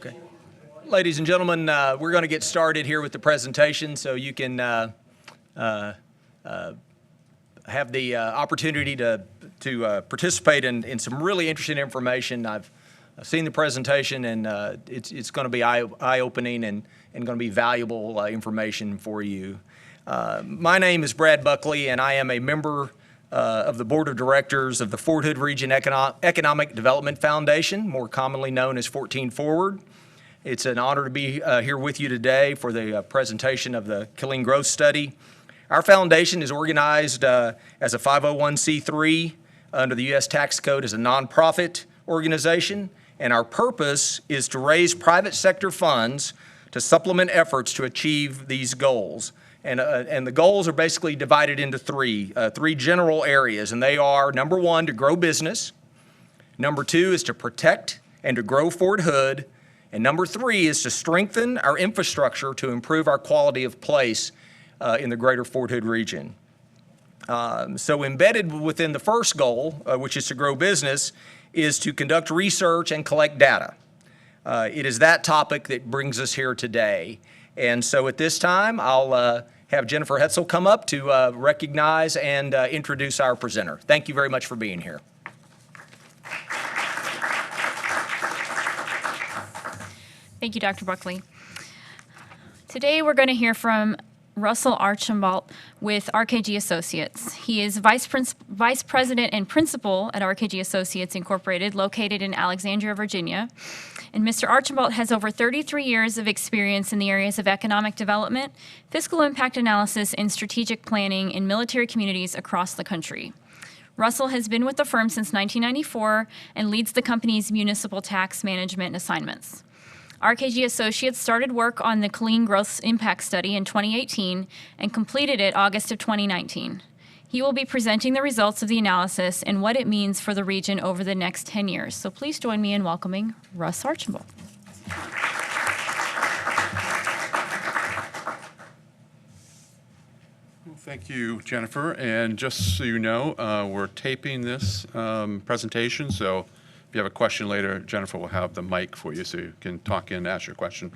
Okay. Ladies and gentlemen, we're going to get started here with the presentation so you can have the opportunity to participate in some really interesting information. I've seen the presentation, and it's going to be eye-opening and going to be valuable information for you. My name is Brad Buckley, and I am a member of the Board of Directors of the Fort Hood Region Economic Development Foundation, more commonly known as 14 Forward. It's an honor to be here with you today for the presentation of the Killeen Growth Study. Our foundation is organized as a 501c3 under the U.S. Tax Code as a nonprofit organization, and our purpose is to raise private sector funds to supplement efforts to achieve these goals. And the goals are basically divided into three general areas, and they are, number one, to grow business. Number two is to protect and to grow Fort Hood. And number three is to strengthen our infrastructure to improve our quality of place in the greater Fort Hood region. So embedded within the first goal, which is to grow business, is to conduct research and collect data. It is that topic that brings us here today. And so at this time, I'll have Jennifer Hetzel come up to recognize and introduce our presenter. Thank you very much for being here. Thank you, Dr. Buckley. Today we're going to hear from Russell Archambault with RKG Associates. He is Vice President and Principal at RKG Associates Incorporated, located in Alexandria, Virginia. And Mr. Archambault has over 33 years of experience in the areas of economic development, fiscal impact analysis, and strategic planning in military communities across the country. Russell has been with the firm since 1994 and leads the company's municipal tax management assignments. RKG Associates started work on the Killeen Growth Impact Study in 2018 and completed it August of 2019. He will be presenting the results of the analysis and what it means for the region over the next 10 years. So please join me in welcoming Russ Archambault. Thank you, Jennifer. And just so you know, we're taping this presentation, so if you have a question later, Jennifer will have the mic for you so you can talk in and ask your question.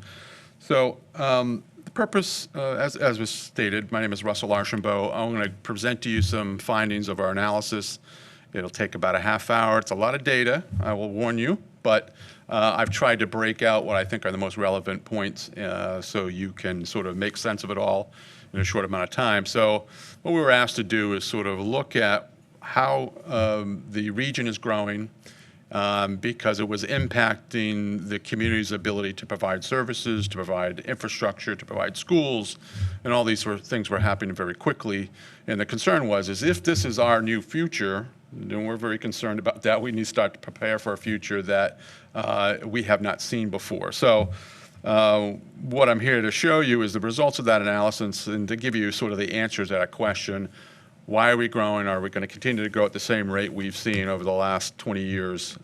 So the purpose, as was stated, my name is Russell Archambault. I'm going to present to you some findings of our analysis. It'll take about a half hour. It's a lot of data, I will warn you, but I've tried to break out what I think are the most relevant points so you can sort of make sense of it all in a short amount of time. So what we were asked to do is sort of look at how the region is growing, because it was impacting the community's ability to provide services, to provide infrastructure, to provide schools, and all these sort of things were happening very quickly. And the concern was, is if this is our new future, and we're very concerned about that, we need to start to prepare for a future that we have not seen before. So what I'm here to show you is the results of that analysis and to give you sort of the answers to that question. Why are we growing? Are we going to continue to grow at the same rate we've seen over the last 20 years?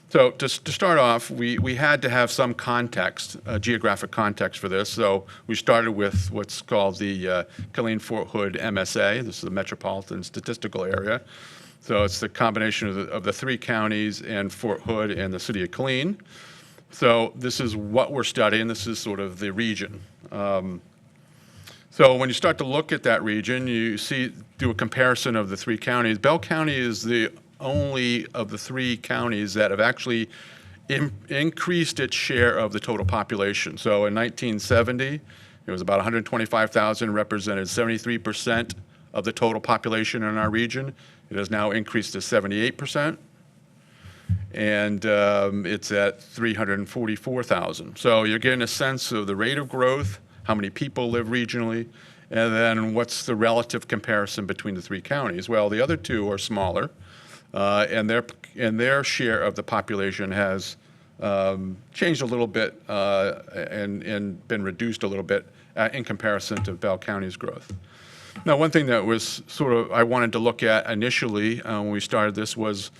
So to start off, we had to have some context, geographic context for this. So we started with what's called the Killeen Fort Hood MSA. This is the Metropolitan Statistical Area. So it's the combination of the three counties and Fort Hood and the City of Killeen. So this is what we're studying. This is sort of the region. So when you start to look at that region, you do a comparison of the three counties. Bell County is the only of the three counties that have actually increased its share of the total population. So in 1970, it was about 125,000, represented 73% of the total population in our region. It has now increased to 78%. And it's at 344,000. So you're getting a sense of the rate of growth, how many people live regionally, and then what's the relative comparison between the three counties? Well, the other two are smaller, and their share of the population has changed a little bit and been reduced a little bit in comparison to Bell County's growth. Now, one thing that was sort of I wanted to look at initially when we started this was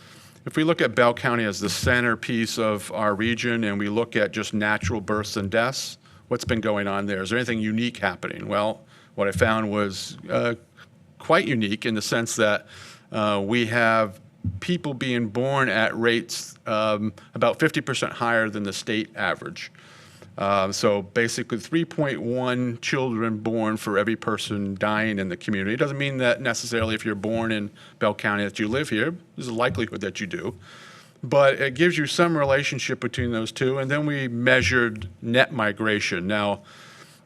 if we look at Bell County as the centerpiece of our region and we look at just natural births and deaths, what's been going on there? Is there anything unique happening? Well, what I found was quite unique in the sense that we have people being born at rates about 50% higher than the state average. So basically 3.1 children born for every person dying in the community. It doesn't mean that necessarily if you're born in Bell County that you live here. There's a likelihood that you do. But it gives you some relationship between those two. And then we measured net migration. Now,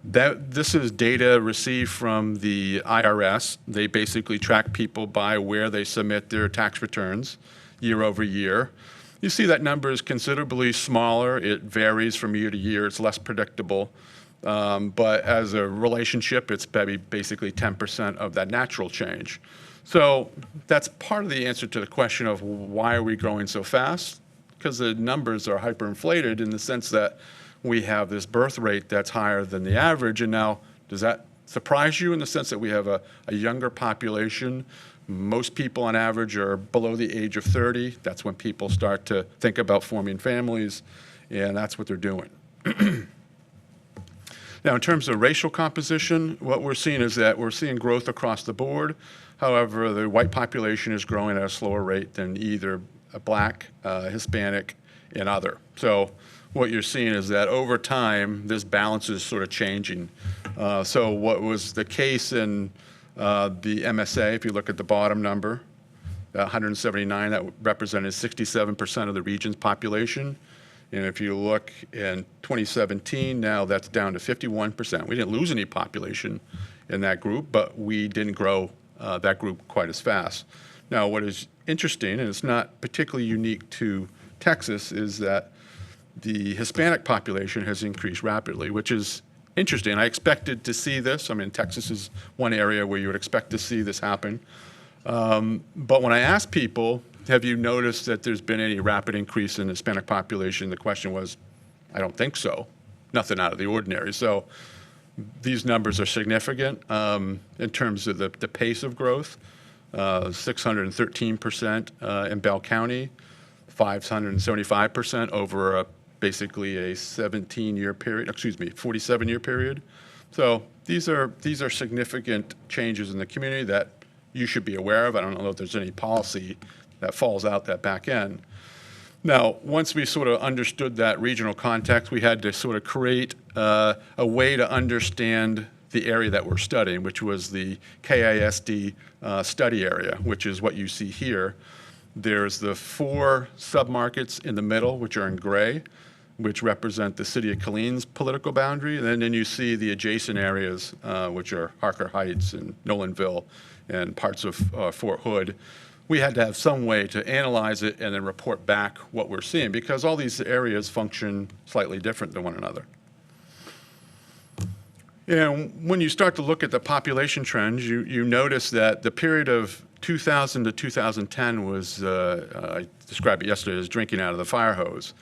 this is data received from the IRS. They basically track people by where they submit their tax returns year over year. You see that number is considerably smaller. It varies from year to year. It's less predictable. But as a relationship, it's basically 10% of that natural change. So that's part of the answer to the question of why are we growing so fast? Because the numbers are hyperinflated in the sense that we have this birth rate that's higher than the average. And now, does that surprise you in the sense that we have a younger population? Most people on average are below the age of 30. That's when people start to think about forming families, and that's what they're doing. Now, in terms of racial composition, what we're seeing is that we're seeing growth across the board. However, the white population is growing at a slower rate than either Black, Hispanic, and other. So what you're seeing is that over time, this balance is sort of changing. So what was the case in the MSA, if you look at the bottom number, 179, that represented 67% of the region's population. And if you look in 2017, now that's down to 51%. We didn't lose any population in that group, but we didn't grow that group quite as fast. Now, what is interesting, and it's not particularly unique to Texas, is that the Hispanic population has increased rapidly, which is interesting. I expected to see this. I mean, Texas is one area where you would expect to see this happen. But when I asked people, have you noticed that there's been any rapid increase in the Hispanic population? The question was, I don't think so. Nothing out of the ordinary. So these numbers are significant in terms of the pace of growth. 613% in Bell County, 575% over basically a 17-year period, 47-year period. So these are significant changes in the community that you should be aware of. I don't know if there's any policy that falls out that back end. Now, once we sort of understood that regional context, we had to sort of create a way to understand the area that we're studying, which was the KISD study area, which is what you see here. There's the 4 submarkets in the middle, which are in gray, which represent the City of Killeen's political boundary. And then you see the adjacent areas, which are Harker Heights and Nolanville and parts of Fort Hood. We had to have some way to analyze it and then report back what we're seeing, because all these areas function slightly different than one another. And when you start to look at the population trends, you notice that the period of 2000 to 2010 was, I described it yesterday as drinking out of the fire hose.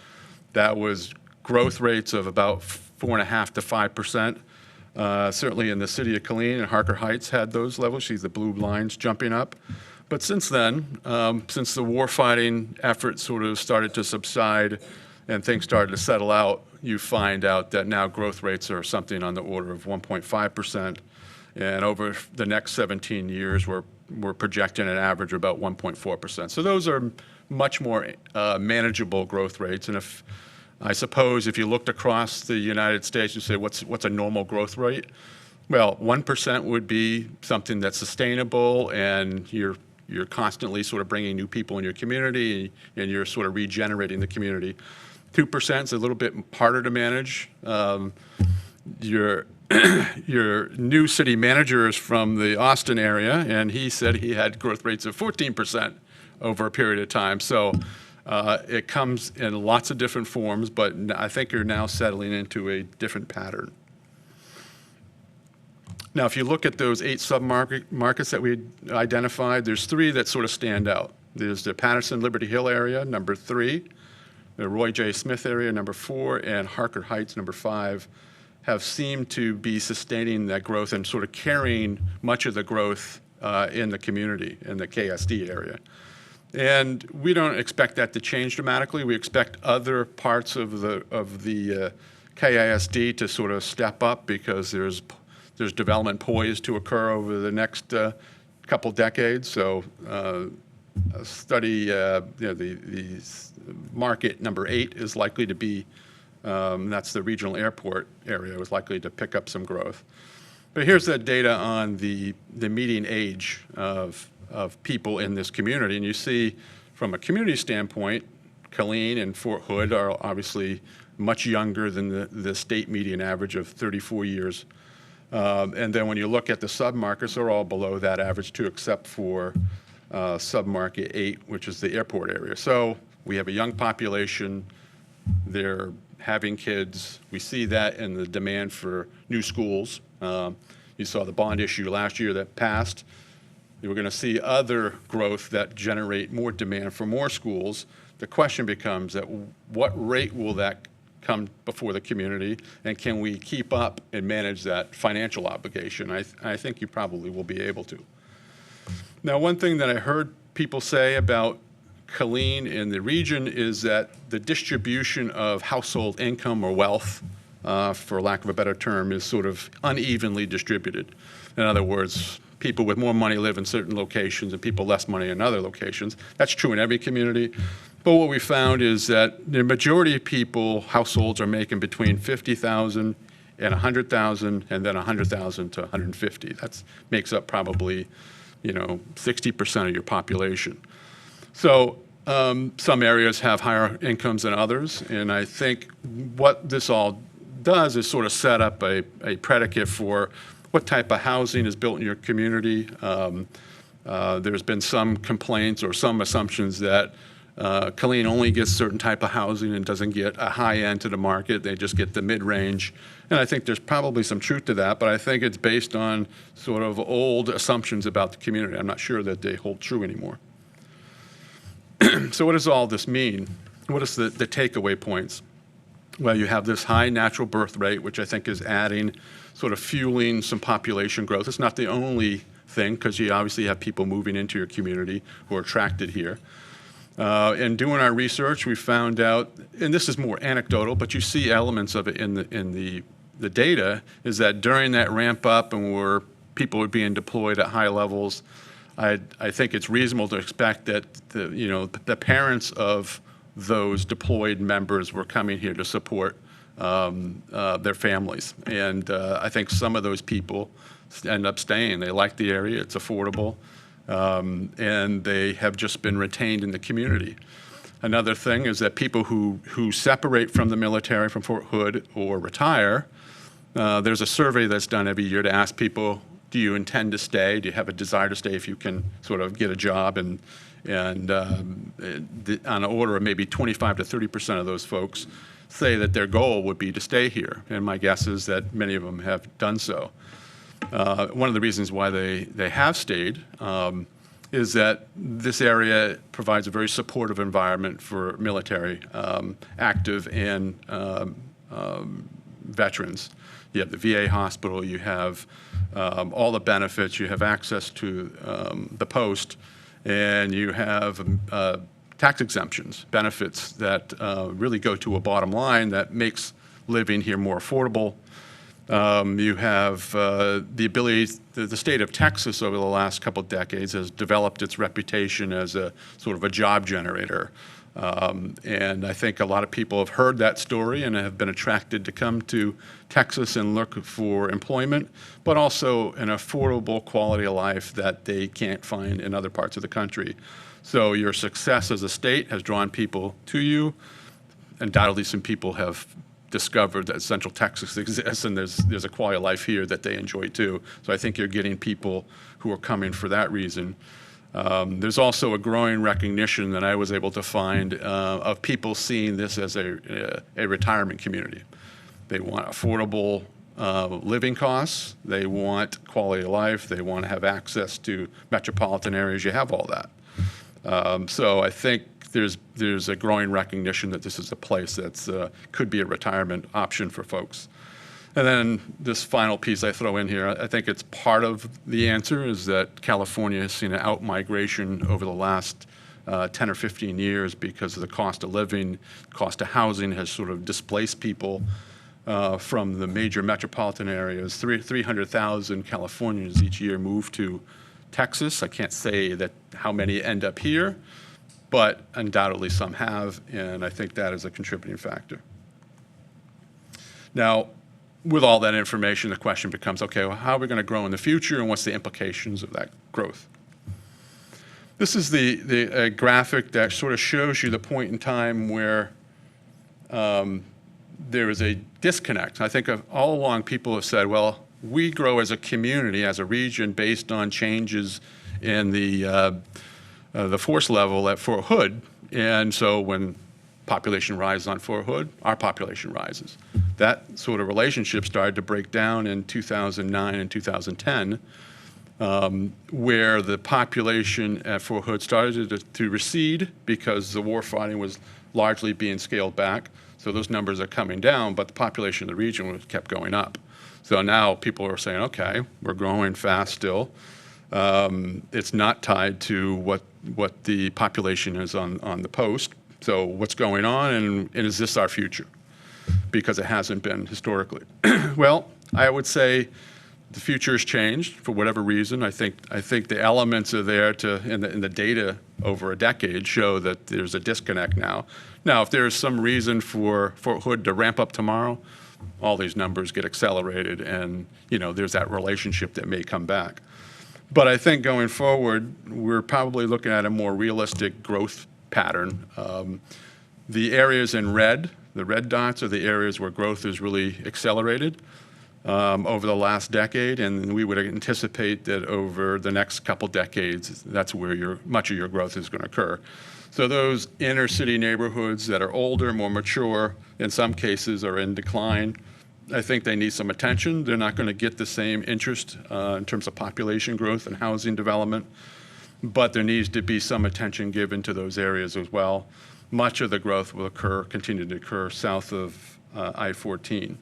That was growth rates of about 4.5% to 5%. Certainly in the City of Killeen and Harker Heights had those levels. You see the blue lines jumping up. But since then, since the warfighting effort sort of started to subside and things started to settle out, you find out that now growth rates are something on the order of 1.5%. And over the next 17 years, we're projecting an average of about 1.4%. So those are much more manageable growth rates. And I suppose if you looked across the United States, you say, what's a normal growth rate? Well, 1% would be something that's sustainable, and you're constantly sort of bringing new people in your community, and you're sort of regenerating the community. 2% is a little bit harder to manage. Your new city manager is from the Austin area, and he said he had growth rates of 14% over a period of time. So it comes in lots of different forms, but I think you're now settling into a different pattern. Now, if you look at those 8 submarkets that we identified, there's 3 that sort of stand out. There's the Patterson-Liberty Hill area, number 3, the Roy J. Smith area, number 4, and Harker Heights, number 5, have seemed to be sustaining that growth and sort of carrying much of the growth in the community, in the KSD area. And we don't expect that to change dramatically. We expect other parts of the KISD to sort of step up because there's development poised to occur over the next couple decades. So study, the market number 8 is likely to be, that's the regional airport area, was likely to pick up some growth. But here's that data on the median age of people in this community. And you see, from a community standpoint, Killeen and Fort Hood are obviously much younger than the state median average of 34 years. And then when you look at the submarkets, they're all below that average too, except for submarket 8, which is the airport area. So we have a young population. They're having kids. We see that in the demand for new schools. You saw the bond issue last year that passed. We're going to see other growth that generate more demand for more schools. The question becomes at what rate will that come before the community, and can we keep up and manage that financial obligation? I think you probably will be able to. Now, one thing that I heard people say about Killeen in the region is that the distribution of household income or wealth, for lack of a better term, is sort of unevenly distributed. In other words, people with more money live in certain locations and people less money in other locations. That's true in every community. But what we found is that the majority of people, households, are making between $50,000 and $100,000, and then $100,000 to $150,000. That makes up probably, 60% of your population. So some areas have higher incomes than others, and I think what this all does is sort of set up a predicate for what type of housing is built in your community. There's been some complaints or some assumptions that Killeen only gets certain type of housing and doesn't get a high end to the market. They just get the mid-range. And I think there's probably some truth to that, but I think it's based on sort of old assumptions about the community. I'm not sure that they hold true anymore. So what does all this mean? What is the takeaway points? Well, you have this high natural birth rate, which I think is adding, sort of fueling some population growth. It's not the only thing, because you obviously have people moving into your community who are attracted here. In doing our research, we found out, and this is more anecdotal, but you see elements of it in the data, is that during that ramp up and where people are being deployed at high levels, I think it's reasonable to expect that the parents of those deployed members were coming here to support their families. And I think some of those people end up staying. They like the area, it's affordable, and they have just been retained in the community. Another thing is that people who separate from the military, from Fort Hood, or retire, there's a survey that's done every year to ask people, do you intend to stay? Do you have a desire to stay if you can sort of get a job? And on an order of maybe 25 to 30% of those folks say that their goal would be to stay here. And my guess is that many of them have done so. One of the reasons why they have stayed is that this area provides a very supportive environment for military, active, and veterans. You have the VA hospital, you have all the benefits, you have access to the post, and you have tax exemptions, benefits that really go to a bottom line that makes living here more affordable. You have the ability, the state of Texas over the last couple of decades has developed its reputation as a sort of a job generator. And I think a lot of people have heard that story and have been attracted to come to Texas and look for employment, but also an affordable quality of life that they can't find in other parts of the country. So your success as a state has drawn people to you. Undoubtedly, some people have discovered that Central Texas exists, and there's a quality of life here that they enjoy too. So I think you're getting people who are coming for that reason. There's also a growing recognition that I was able to find of people seeing this as a retirement community. They want affordable living costs, they want quality of life, they want to have access to metropolitan areas. You have all that. So I think there's a growing recognition that this is a place that's could be a retirement option for folks. And then this final piece I throw in here, I think it's part of the answer is that California has seen an out-migration over the last 10 or 15 years because of the cost of living, cost of housing has sort of displaced people from the major metropolitan areas. 300,000 Californians each year move to Texas. I can't say that how many end up here, but undoubtedly some have, and I think that is a contributing factor. Now, with all that information, the question becomes, okay, well, how are we going to grow in the future, and what's the implications of that growth? This is the graphic that sort of shows you the point in time where there is a disconnect. I think all along people have said, well, we grow as a community, as a region, based on changes in the force level at Fort Hood. And so when population rises on Fort Hood, our population rises. That sort of relationship started to break down in 2009 and 2010, where the population at Fort Hood started to recede because the war fighting was largely being scaled back. So those numbers are coming down, but the population of the region kept going up. So now people are saying, okay, we're growing fast still. It's not tied to what the population is on the post. So what's going on, and is this our future? Because it hasn't been historically. Well, I would say the future has changed for whatever reason. I think the elements are there in the data over a decade show that there's a disconnect now. Now, if there's some reason for Fort Hood to ramp up tomorrow, all these numbers get accelerated, and there's that relationship that may come back. But I think going forward, we're probably looking at a more realistic growth pattern. The areas in red, the red dots, are the areas where growth is really accelerated over the last decade, and we would anticipate that over the next couple decades, that's where much of your growth is going to occur. So those inner city neighborhoods that are older, more mature, in some cases are in decline. I think they need some attention. They're not going to get the same interest in terms of population growth and housing development, but there needs to be some attention given to those areas as well. Much of the growth will continue to occur south of I-14.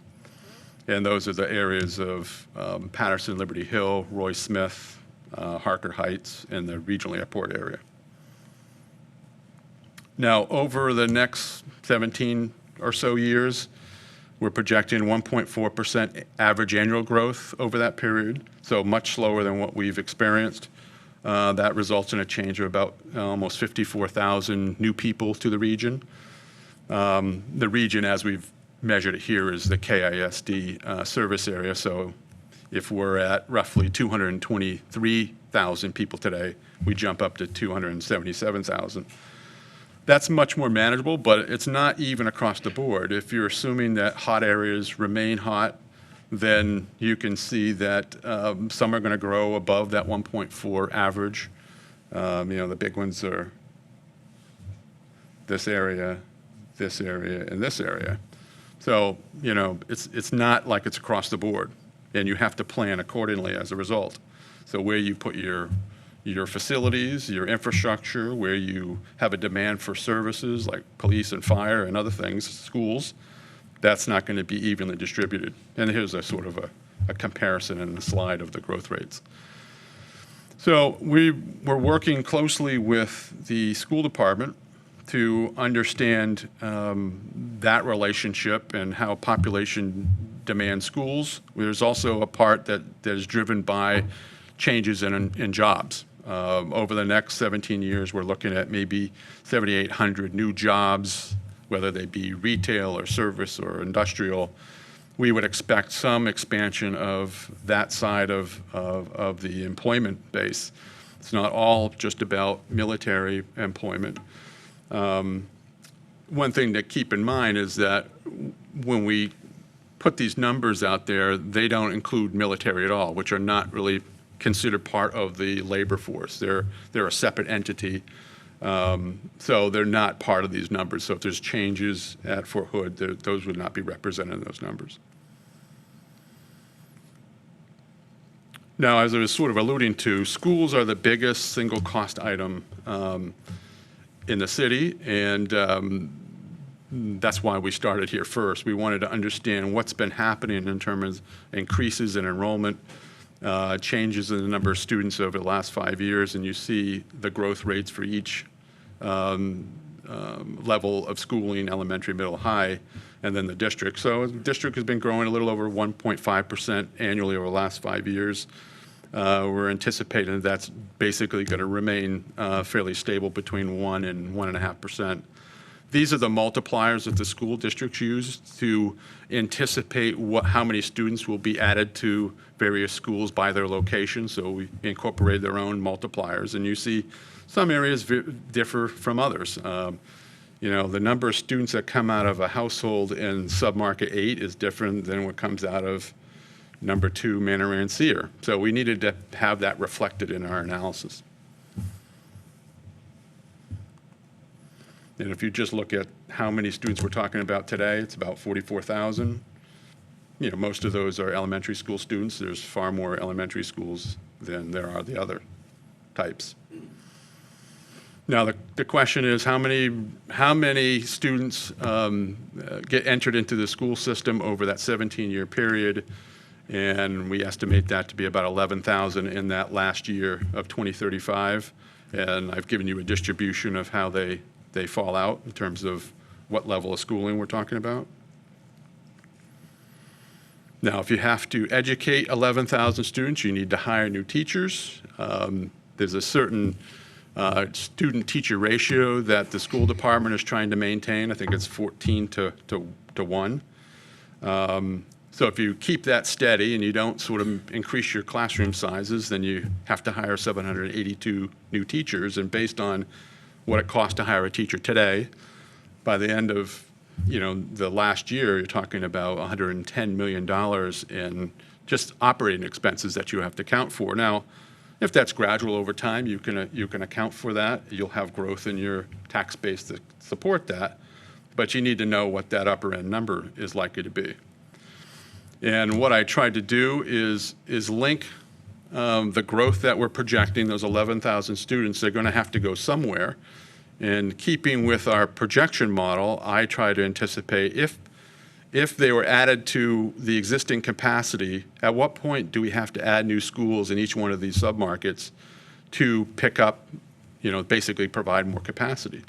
And those are the areas of Patterson, Liberty Hill, Roy Smith, Harker Heights, and the regional airport area. Now, over the next 17 or so years, we're projecting 1.4% average annual growth over that period, so much slower than what we've experienced. That results in a change of about almost 54,000 new people to the region. The region, as we've measured it here, is the KISD service area. So if we're at roughly 223,000 people today, we jump up to 277,000. That's much more manageable, but it's not even across the board. If you're assuming that hot areas remain hot, then you can see that some are going to grow above that 1.4 average. The big ones are this area, and this area. So, it's not like it's across the board, and you have to plan accordingly as a result. So where you put your facilities, your infrastructure, where you have a demand for services like police and fire and other things, schools, that's not going to be evenly distributed. And here's a sort of a comparison in the slide of the growth rates. So we're working closely with the school department to understand that relationship and how population demands schools. There's also a part that is driven by changes in jobs. Over the next 17 years, we're looking at maybe 7,800 new jobs, whether they be retail or service or industrial. We would expect some expansion of that side of the employment base. It's not all just about military employment. One thing to keep in mind is that when we put these numbers out there, they don't include military at all, which are not really considered part of the labor force. They're a separate entity. So they're not part of these numbers. So if there's changes at Fort Hood, those would not be represented in those numbers. Now, as I was sort of alluding to, schools are the biggest single cost item in the city, and that's why we started here first. We wanted to understand what's been happening in terms of increases in enrollment, changes in the number of students over the last 5 years, and you see the growth rates for each level of schooling, elementary, middle, high, and then the district. So the district has been growing a little over 1.5% annually over the last 5 years. we're anticipating that's basically going to remain fairly stable between 1 and 1.5%. These are the multipliers that the school districts use to anticipate how many students will be added to various schools by their location. So we incorporate their own multipliers, and you see some areas differ from others. You know, the number of students that come out of a household in submarket 8 is different than what comes out of number 2, Manor-Rancier. So we needed to have that reflected in our analysis. And if you just look at how many students we're talking about today, it's about 44,000. You know, most of those are elementary school students. There's far more elementary schools than there are the other types. Now, the question is how many students get entered into the school system over that 17-year period, and we estimate that to be about 11,000 in that last year of 2035. And I've given you a distribution of how they fall out in terms of what level of schooling we're talking about. Now, if you have to educate 11,000 students, you need to hire new teachers. There's a certain student-teacher ratio that the school department is trying to maintain. I think it's 14 to 1. So if you keep that steady and you don't sort of increase your classroom sizes, then you have to hire 782 new teachers. And based on what it costs to hire a teacher today, by the end of the last year, you're talking about $110 million in just operating expenses that you have to account for. Now, if that's gradual over time, you can account for that. You'll have growth in your tax base to support that, but you need to know what that upper end number is likely to be. And what I tried to do is link the growth that we're projecting, those 11,000 students, they're going to have to go somewhere. And keeping with our projection model, I try to anticipate if they were added to the existing capacity, at what point do we have to add new schools in each one of these submarkets to pick up, basically provide more capacity?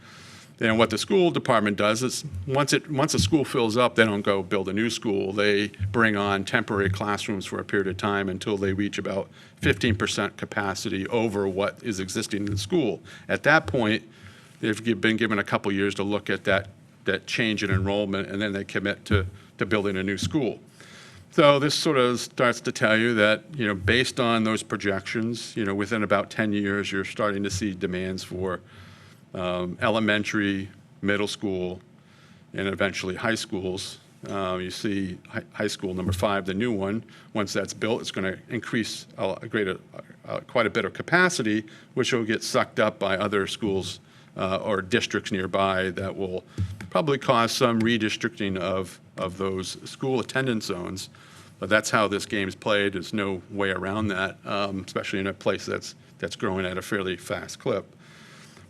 And what the school department does is once a school fills up, they don't go build a new school. They bring on temporary classrooms for a period of time until they reach about 15% capacity over what is existing in the school. At that point, they've been given a couple years to look at that change in enrollment, and then they commit to building a new school. So this sort of starts to tell you that, based on those projections, within about 10 years, you're starting to see demands for elementary, middle school, and eventually high schools. You see high school number 5, the new one. Once that's built, it's going to increase quite a bit of capacity, which will get sucked up by other schools or districts nearby that will probably cause some redistricting of those school attendance zones. But that's how this game is played. There's no way around that, especially in a place that's growing at a fairly fast clip.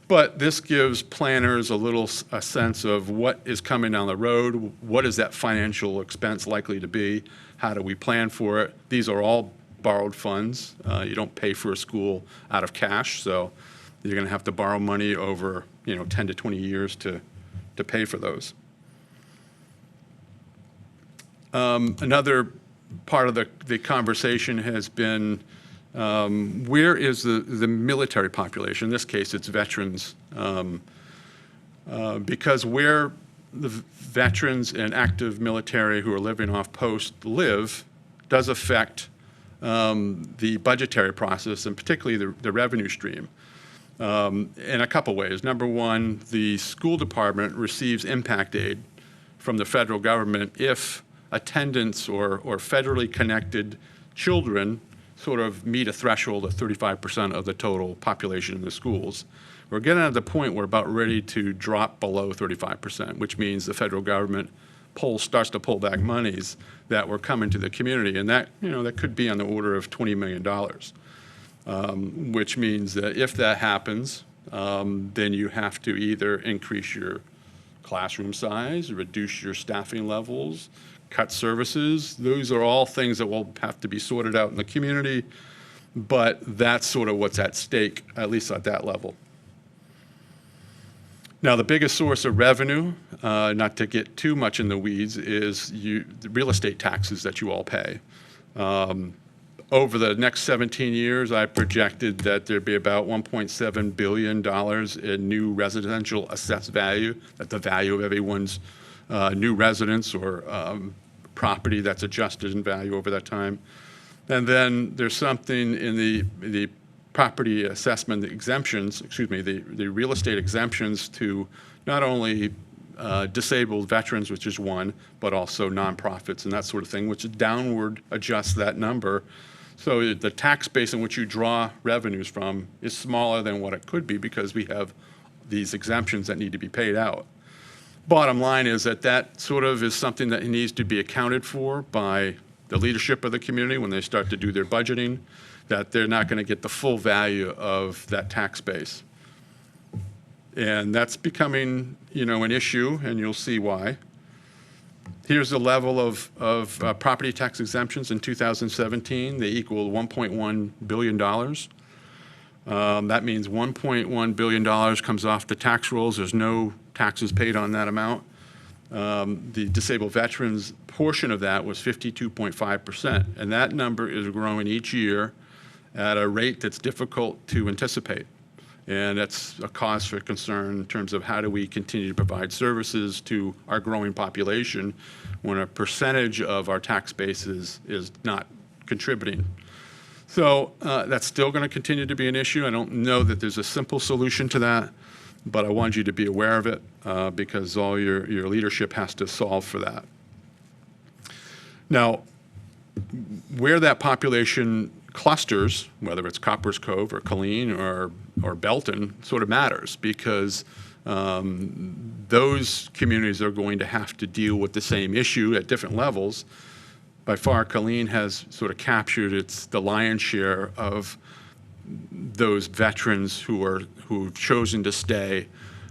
But this gives planners a sense of what is coming down the road, what is that financial expense likely to be, how do we plan for it. These are all borrowed funds. You don't pay for a school out of cash, so you're going to have to borrow money over 10 to 20 years to pay for those. Another part of the conversation has been where is the military population? In this case, it's veterans, because where the veterans and active military who are living off post live does affect the budgetary process and particularly the revenue stream in a couple ways. Number one, the school department receives impact aid from the federal government if attendance or federally connected children sort of meet a threshold of 35% of the total population in the schools. We're getting at the point where we're about ready to drop below 35%, which means the federal government starts to pull back monies that were coming to the community, and that that could be on the order of $20 million, which means that if that happens, then you have to either increase your classroom size, reduce your staffing levels, cut services. Those are all things that will have to be sorted out in the community, but that's sort of what's at stake, at least at that level. Now, the biggest source of revenue, not to get too much in the weeds, is the real estate taxes that you all pay. over the next 17 years, I projected that there'd be about $1.7 billion in new residential assessed value, that the value of everyone's new residence or property that's adjusted in value over that time. And then there's something in the property assessment exemptions, the real estate exemptions to not only disabled veterans, which is one, but also nonprofits and that sort of thing, which downward adjusts that number. So the tax base in which you draw revenues from is smaller than what it could be because we have these exemptions that need to be paid out. Bottom line is that sort of is something that needs to be accounted for by the leadership of the community when they start to do their budgeting, that they're not going to get the full value of that tax base. And that's becoming, an issue, and you'll see why. Here's the level of property tax exemptions in 2017. They equal $1.1 billion. That means $1.1 billion comes off the tax rolls. There's no taxes paid on that amount. The disabled veterans portion of that was 52.5%, and that number is growing each year at a rate that's difficult to anticipate. And that's a cause for concern in terms of how do we continue to provide services to our growing population when a percentage of our tax base is not contributing. So that's still going to continue to be an issue. I don't know that there's a simple solution to that, but I want you to be aware of it because all your leadership has to solve for that. Now, where that population clusters, whether it's Coppers Cove or Killeen or Belton, sort of matters because those communities are going to have to deal with the same issue at different levels. By far, Killeen has sort of captured the lion's share of those veterans who've chosen to stay.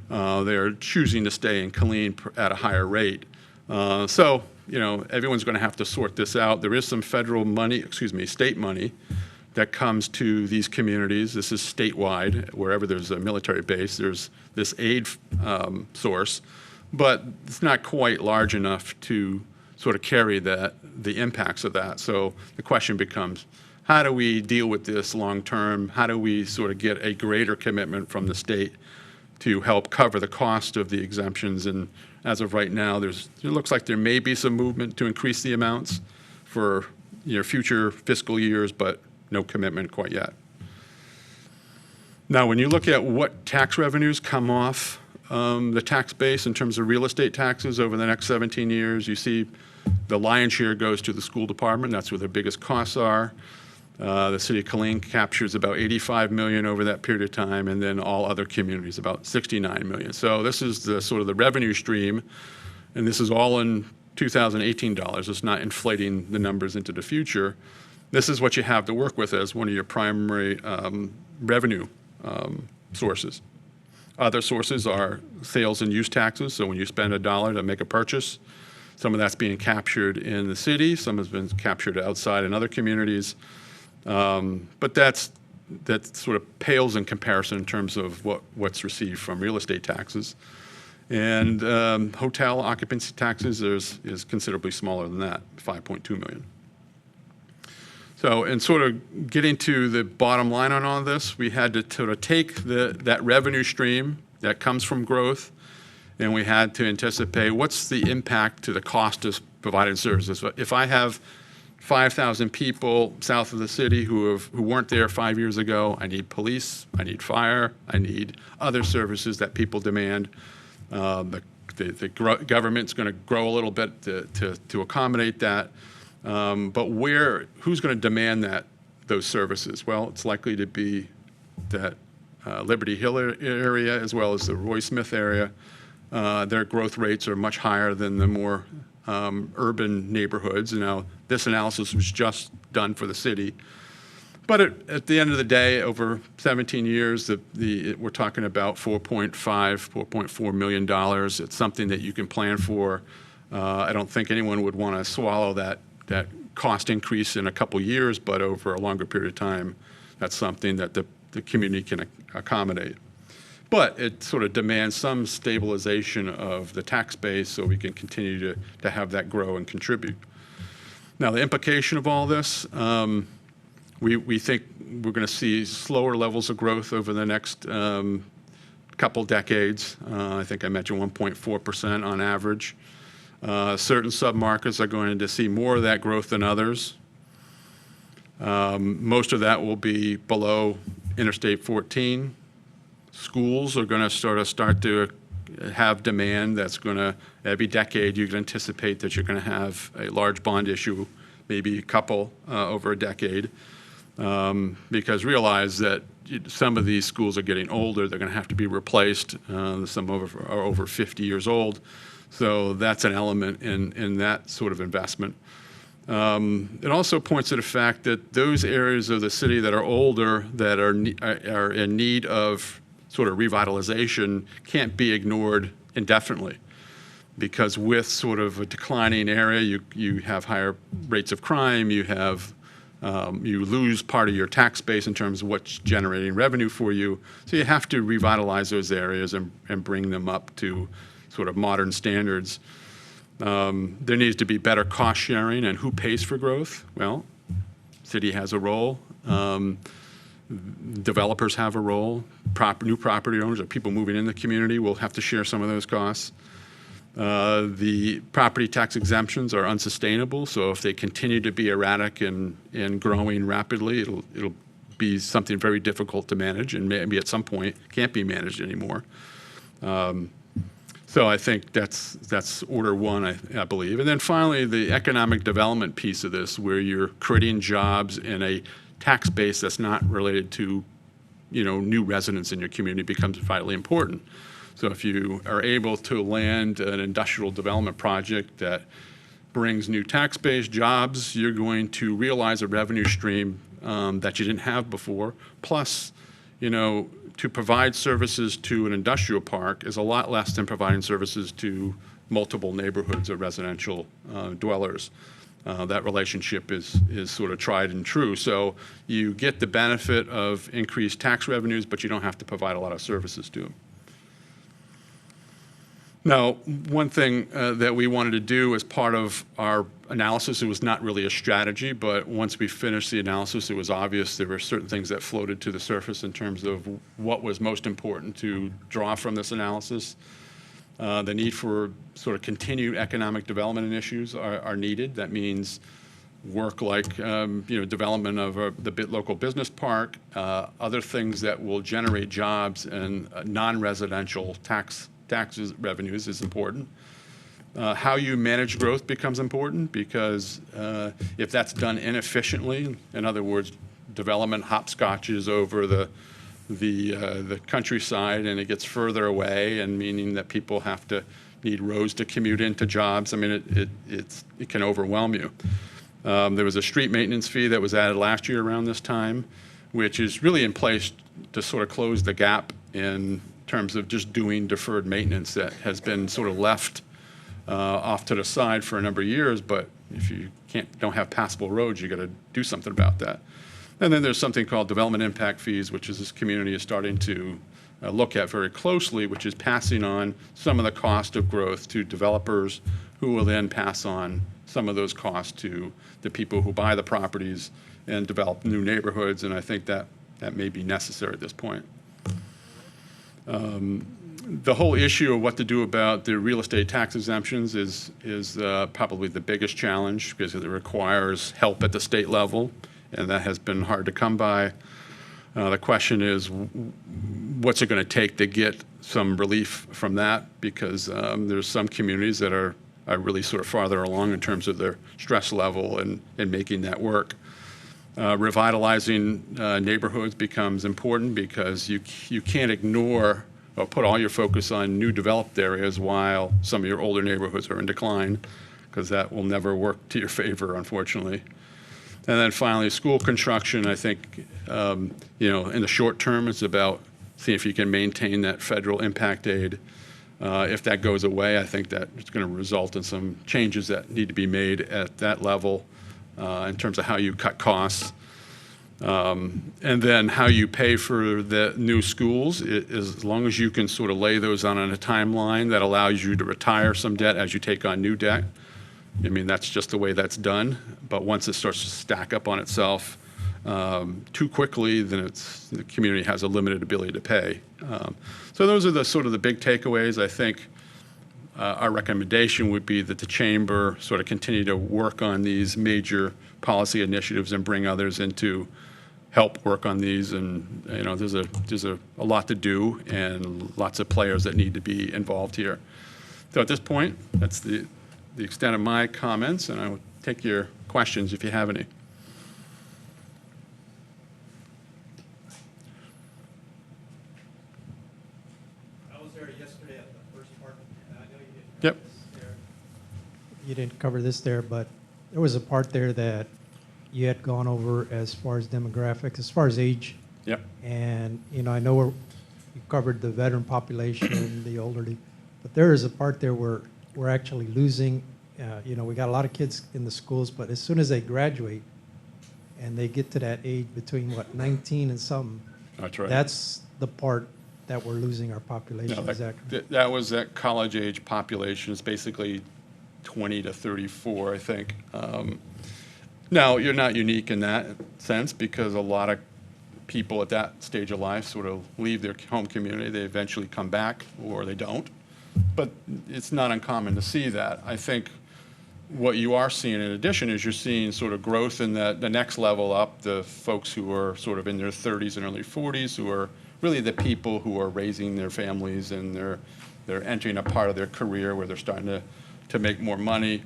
They're choosing to stay in Killeen at a higher rate. So, everyone's going to have to sort this out. There is some federal money, state money that comes to these communities. This is statewide. Wherever there's a military base, there's this aid source, but it's not quite large enough to sort of carry the impacts of that. So the question becomes, how do we deal with this long term? How do we sort of get a greater commitment from the state to help cover the cost of the exemptions? And as of right now, it looks like there may be some movement to increase the amounts for future fiscal years, but no commitment quite yet. Now, when you look at what tax revenues come off the tax base in terms of real estate taxes over the next 17 years, you see the lion's share goes to the school department. That's where their biggest costs are. The City of Killeen captures about $85 million over that period of time, and then all other communities about $69 million. So this is the sort of the revenue stream, and this is all in 2018 dollars. It's not inflating the numbers into the future. This is what you have to work with as one of your primary revenue sources. Other sources are sales and use taxes. So when you spend $1 to make a purchase, some of that's being captured in the city, some has been captured outside in other communities. But that sort of pales in comparison in terms of what's received from real estate taxes. And hotel occupancy taxes is considerably smaller than that, $5.2 million. So, and sort of getting to the bottom line on all this, we had to sort of take that revenue stream that comes from growth, and we had to anticipate what's the impact to the cost of providing services. If I have 5,000 people south of the city who weren't there 5 years ago, I need police, I need fire, I need other services that people demand. The government's going to grow a little bit to accommodate that. But who's going to demand those services? Well, it's likely to be that Liberty Hill area as well as the Roy Smith area. Their growth rates are much higher than the more urban neighborhoods. Now, this analysis was just done for the city. But at the end of the day, over 17 years, we're talking about $4.4 million. It's something that you can plan for. I don't think anyone would want to swallow that cost increase in a couple years, but over a longer period of time, that's something that the community can accommodate. But it sort of demands some stabilization of the tax base so we can continue to have that grow and contribute. Now, the implication of all this, We think we're going to see slower levels of growth over the next couple decades. I think I mentioned 1.4% on average. Certain submarkets are going to see more of that growth than others. Most of that will be below Interstate 14. Schools are going to start to have demand that's going to, every decade, you can anticipate that you're going to have a large bond issue, maybe a couple over a decade, because realize that some of these schools are getting older. They're going to have to be replaced. Some are over 50 years old. So that's an element in that sort of investment. It also points to the fact that those areas of the city that are older, that are in need of sort of revitalization, can't be ignored indefinitely. Because with sort of a declining area, you have higher rates of crime, you lose part of your tax base in terms of what's generating revenue for you. So you have to revitalize those areas and bring them up to sort of modern standards. There needs to be better cost sharing, and who pays for growth? Well, city has a role. Developers have a role. New property owners or people moving in the community will have to share some of those costs. The property tax exemptions are unsustainable, so if they continue to be erratic and growing rapidly, it'll be something very difficult to manage, and maybe at some point can't be managed anymore. So I think that's order one, I believe. And then finally, the economic development piece of this, where you're creating jobs in a tax base that's not related to, new residents in your community, becomes vitally important. So if you are able to land an industrial development project that brings new tax base jobs, you're going to realize a revenue stream that you didn't have before. Plus, to provide services to an industrial park is a lot less than providing services to multiple neighborhoods or residential dwellers. That relationship is sort of tried and true. So you get the benefit of increased tax revenues, but you don't have to provide a lot of services to them. Now, one thing that we wanted to do as part of our analysis, it was not really a strategy, but once we finished the analysis, it was obvious there were certain things that floated to the surface in terms of what was most important to draw from this analysis. The need for sort of continued economic development issues are needed. That means work like development of the local business park, other things that will generate jobs and non-residential taxes revenues is important. How you manage growth becomes important, because if that's done inefficiently, in other words, development hopscotches over the countryside and it gets further away, and meaning that people need roads to commute into jobs, I mean, it can overwhelm you. There was a street maintenance fee that was added last year around this time, which is really in place to sort of close the gap in terms of just doing deferred maintenance that has been sort of left off to the side for a number of years. But if you don't have passable roads, you got to do something about that. And then there's something called development impact fees, which is this community is starting to look at very closely, which is passing on some of the cost of growth to developers, who will then pass on some of those costs to the people who buy the properties and develop new neighborhoods. And I think that may be necessary at this point. The whole issue of what to do about the real estate tax exemptions is probably the biggest challenge, because it requires help at the state level, and that has been hard to come by. The question is, what's it going to take to get some relief from that? Because there's some communities that are really sort of farther along in terms of their stress level and making that work. Revitalizing neighborhoods becomes important, because you can't ignore or put all your focus on new developed areas while some of your older neighborhoods are in decline, because that will never work to your favor, unfortunately. And then finally, school construction, I think, in the short term, it's about seeing if you can maintain that federal impact aid. If that goes away, I think that it's going to result in some changes that need to be made at that level in terms of how you cut costs. And then how you pay for the new schools, as long as you can sort of lay those on a timeline that allows you to retire some debt as you take on new debt. I mean, that's just the way that's done. But once it starts to stack up on itself, too quickly, then the community has a limited ability to pay. So those are the sort of the big takeaways. I think our recommendation would be that the chamber sort of continue to work on these major policy initiatives and bring others in to help work on these. And there's a lot to do and lots of players that need to be involved here. So at this point, that's the extent of my comments, and I will take your questions if you have any. Yep. You didn't cover this there, but there was a part there that you had gone over as far as demographics, as far as age. Yep. And, I know you covered the veteran population, the elderly, but there is a part there where we're actually losing, we got a lot of kids in the schools, but as soon as they graduate and they get to that age between, 19 and something. That's right. That's the part that we're losing our population. No, Is that correct? that was that college age population. It's basically 20 to 34, I think. Now, you're not unique in that sense because a lot of people at that stage of life sort of leave their home community. They eventually come back or they don't. But it's not uncommon to see that. I think what you are seeing in addition is you're seeing sort of growth in the next level up, the folks who are sort of in their 30s and early 40s who are really the people who are raising their families and they're entering a part of their career where they're starting to make more money.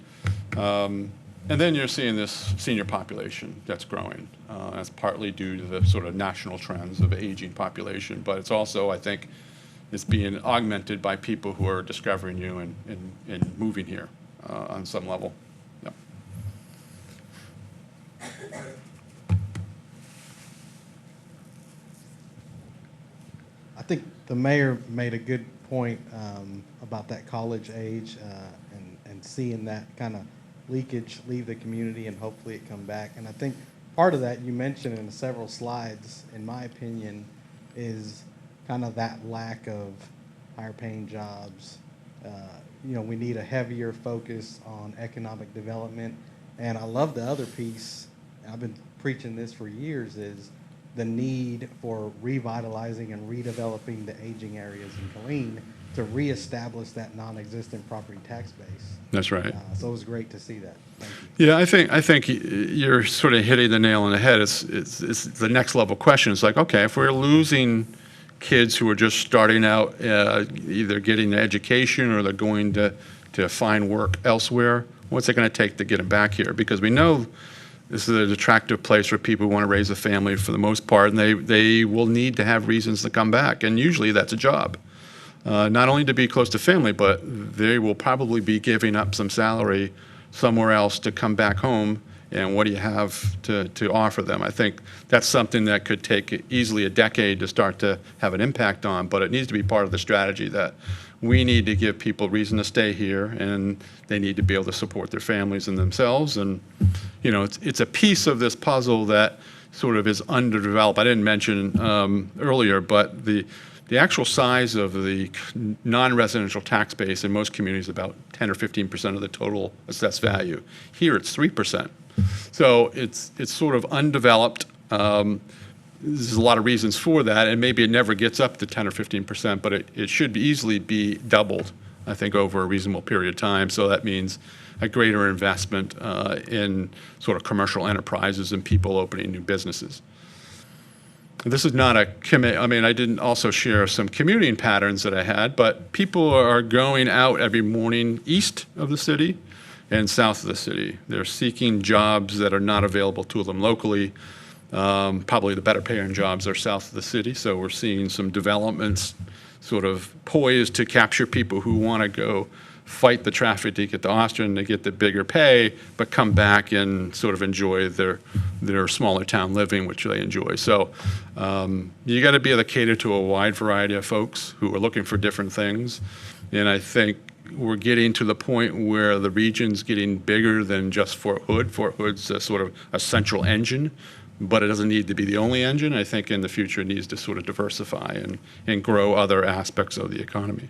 And then you're seeing this senior population that's growing. That's partly due to the sort of national trends of aging population, but it's also, I think, it's being augmented by people who are discovering you and moving here on some level. Yep. I think the mayor made a good point about that college age and seeing that kind of leakage leave the community and hopefully it come back. And I think part of that you mentioned in several slides, in my opinion, is kind of that lack of higher paying jobs. We need a heavier focus on economic development. And I love the other piece, I've been preaching this for years, is the need for revitalizing and redeveloping the aging areas in Killeen to reestablish that non-existent property tax base. That's right. So it was great to see that. Thank you. Yeah, I think you're sort of hitting the nail on the head. It's the next level question. It's like, okay, if we're losing kids who are just starting out, either getting an education or they're going to find work elsewhere, what's it going to take to get them back here? Because we know this is an attractive place for people who want to raise a family for the most part, and they will need to have reasons to come back, and usually that's a job. Not only to be close to family, but they will probably be giving up some salary somewhere else to come back home, and what do you have to offer them? I think that's something that could take easily a decade to start to have an impact on, but it needs to be part of the strategy that we need to give people reason to stay here, and they need to be able to support their families and themselves. And, it's a piece of this puzzle that sort of is underdeveloped. I didn't mention earlier, but the actual size of the non-residential tax base in most communities is about 10 or 15% of the total assessed value. Here it's 3%. So it's sort of undeveloped. There's a lot of reasons for that, and maybe it never gets up to 10 or 15%, but it should easily be doubled, I think, over a reasonable period of time. So that means a greater investment in sort of commercial enterprises and people opening new businesses. This is not a I didn't also share some commuting patterns that I had, but people are going out every morning east of the city and south of the city. They're seeking jobs that are not available to them locally. Probably the better paying jobs are south of the city, so we're seeing some developments sort of poised to capture people who want to go fight the traffic to get to Austin, to get the bigger pay, but come back and sort of enjoy their smaller town living, which they enjoy. So you got to be able to cater to a wide variety of folks who are looking for different things. And I think we're getting to the point where the region's getting bigger than just Fort Hood. Fort Hood's a sort of a central engine, but it doesn't need to be the only engine. I think in the future it needs to sort of diversify and grow other aspects of the economy.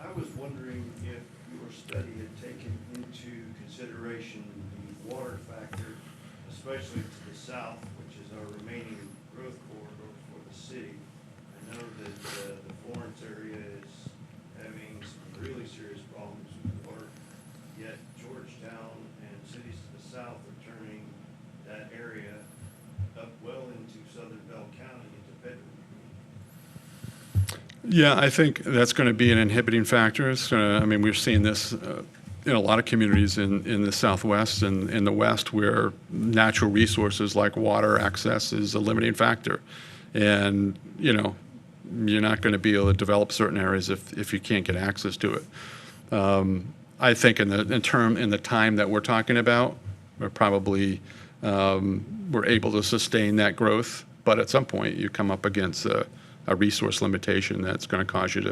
I was wondering if your study had taken into consideration the water factor especially to the south, which is our remaining growth corridor for the city. I know that the Florence area is having some really serious problems with water, yet Georgetown and cities to the south are turning that area up well into southern Bell County into bedroom. Yeah, I think that's going to be an inhibiting factor. It's gonna, I mean, we're seeing this in a lot of communities in the Southwest and in the West where natural resources like water access is a limiting factor. And, you know, you're not going to be able to develop certain areas if you can't get access to it. I think in the time that we're talking about, we're probably we're able to sustain that growth, but at some point you come up against a resource limitation that's going to cause you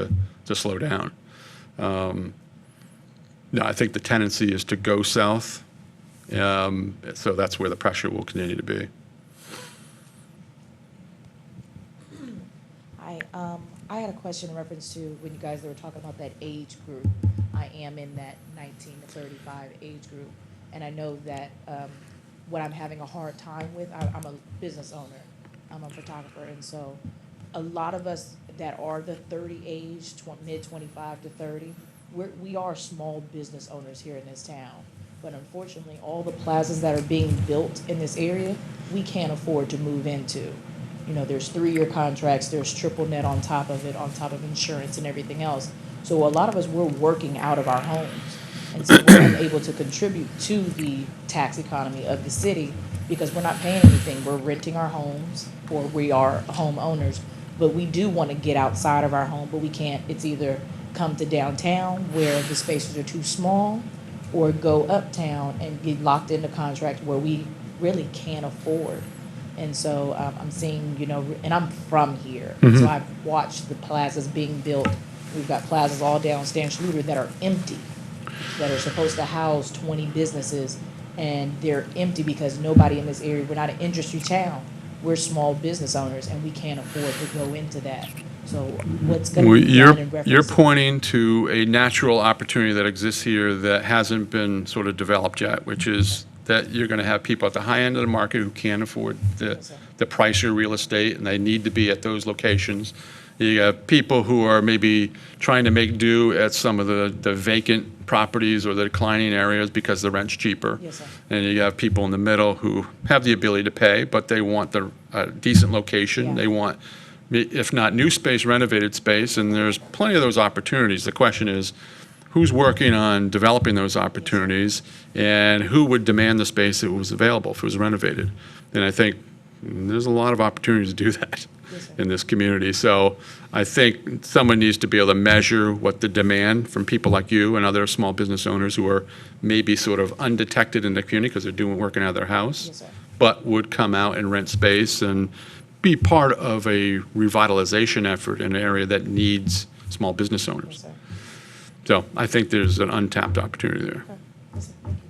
to slow down. No, I think the tendency is to go south, so that's where the pressure will continue to be. I had a question in reference to when you guys were talking about that age group. I am in that 19 to 35 age group, and I know that what I'm having a hard time with, I'm a business owner, I'm a photographer, and so a lot of us that are the 30 age, mid 25 to 30, we are small business owners here in this town. But unfortunately, all the plazas that are being built in this area, we can't afford to move into. You know, there's 3-year contracts, there's triple net on top of it, on top of insurance and everything else. So a lot of us, we're working out of our homes. And so we're unable to contribute to the tax economy of the city because we're not paying anything. We're renting our homes, or we are homeowners, but we do want to get outside of our home, but we can't. It's either come to downtown where the spaces are too small, or go uptown and get locked into contracts where we really can't afford. And so I'm seeing, you know, and I'm from here, so I've watched the plazas being built. We've got plazas all down Stan Schluter that are empty, that are supposed to house 20 businesses, and they're empty because nobody in this area, we're not an industry town. We're small business owners, and we can't afford to go into that. So what's going to be done in reference You're to- pointing to a natural opportunity that exists here that hasn't been sort of developed yet, which is that you're going to have people at the high end of the market who can't afford the price of real estate, and they need to be at those locations. You have people who are maybe trying to make do at some of the vacant properties or the declining areas because the rent's cheaper. Yes, sir. And you have people in the middle who have the ability to pay, but they want the decent location. Yeah. They want, if not new space, renovated space, and there's plenty of those opportunities. The question is, who's working on developing those opportunities, and who would demand the space that was available if it was renovated? And I think there's a lot of opportunities to do that in this community. So I think someone needs to be able to measure what the demand from people like you and other small business owners who are maybe sort of undetected in the community because they're working out of their house, Yes, sir. but would come out and rent space and be part of a revitalization effort in an area that needs small business Yes, owners. sir. So I think there's an untapped opportunity there. Okay. Yes, sir. Thank you.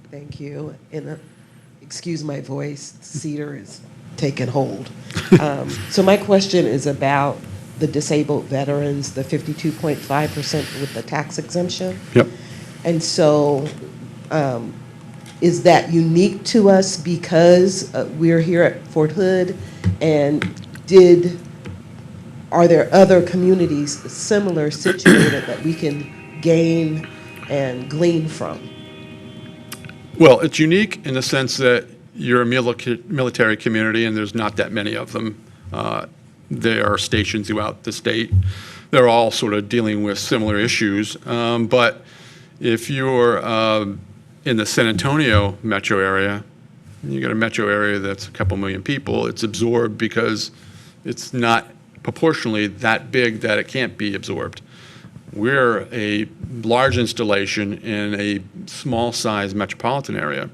Thank you. And excuse my voice, cedar is taking hold. So my question is about the disabled veterans, the 52.5% with the tax exemption. Yep. And so is that unique to us because we're here at Fort Hood? And are there other communities similar situated that we can gain and glean from? Well, it's unique in the sense that you're a military community and there's not that many of them. There are stations throughout the state. They're all sort of dealing with similar issues. But if you're in the San Antonio metro area, you got a metro area that's a couple million people, it's absorbed because it's not proportionally that big that it can't be absorbed. We're a large installation in a small-sized metropolitan area.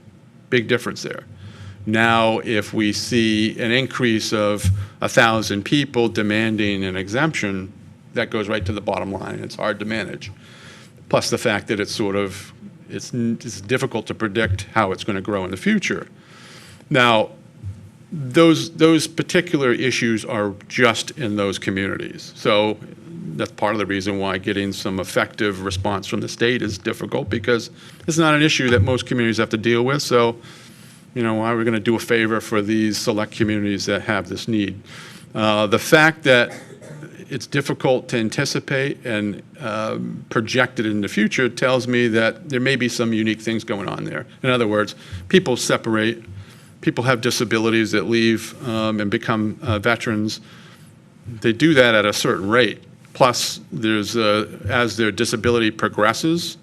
Big difference there. Now, if we see an increase of 1,000 people demanding an exemption, that goes right to the bottom line. It's hard to manage. Plus the fact that it's difficult to predict how it's going to grow in the future. Now, those particular issues are just in those communities. So that's part of the reason why getting some effective response from the state is difficult, because it's not an issue that most communities have to deal with. So, why are we going to do a favor for these select communities that have this need? The fact that it's difficult to anticipate and project it in the future tells me that there may be some unique things going on there. In other words, people separate, people have disabilities that leave and become veterans. They do that at a certain rate. Plus, there's as their disability progresses,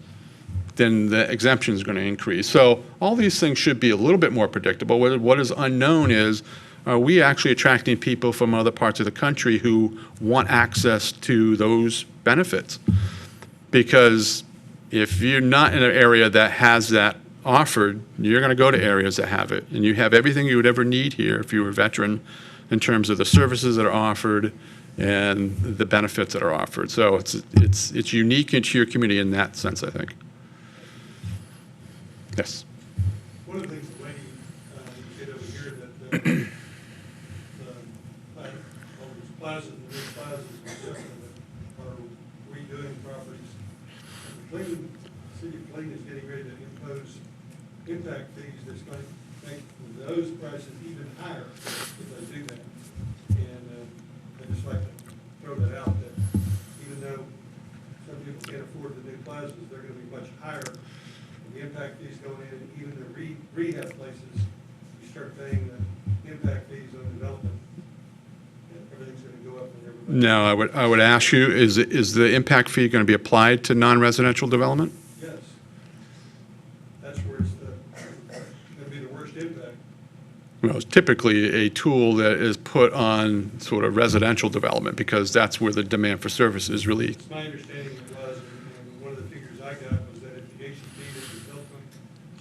then the exemption is going to increase. So all these things should be a little bit more predictable. What is unknown is, are we actually attracting people from other parts of the country who want access to those benefits? Because if you're not in an area that has that offered, you're going to go to areas that have it. And you have everything you would ever need here if you were a veteran in terms of the services that are offered and the benefits that are offered. So it's unique into your community in that sense, I think. Yes. One of the things the lady did over here that all these plazas and new plazas and stuff that are redoing properties. And City of Killeen is getting ready to impose impact fees that's going to make those prices even higher if they do that. And I just like to throw that out, that even though some people can't afford the new plazas, they're going to be much higher. The impact fees going in, even the rehab places, you start paying the impact fees on development, and everything's going to go up and everybody. No, I would ask you, is the impact fee going to be applied to non-residential development? Yes. That's where it's going to be the worst impact. Well, it's typically a tool that is put on sort of residential development, because that's where the demand for services really. It's my understanding it was, and one of the figures I got was that if the HEP that was built when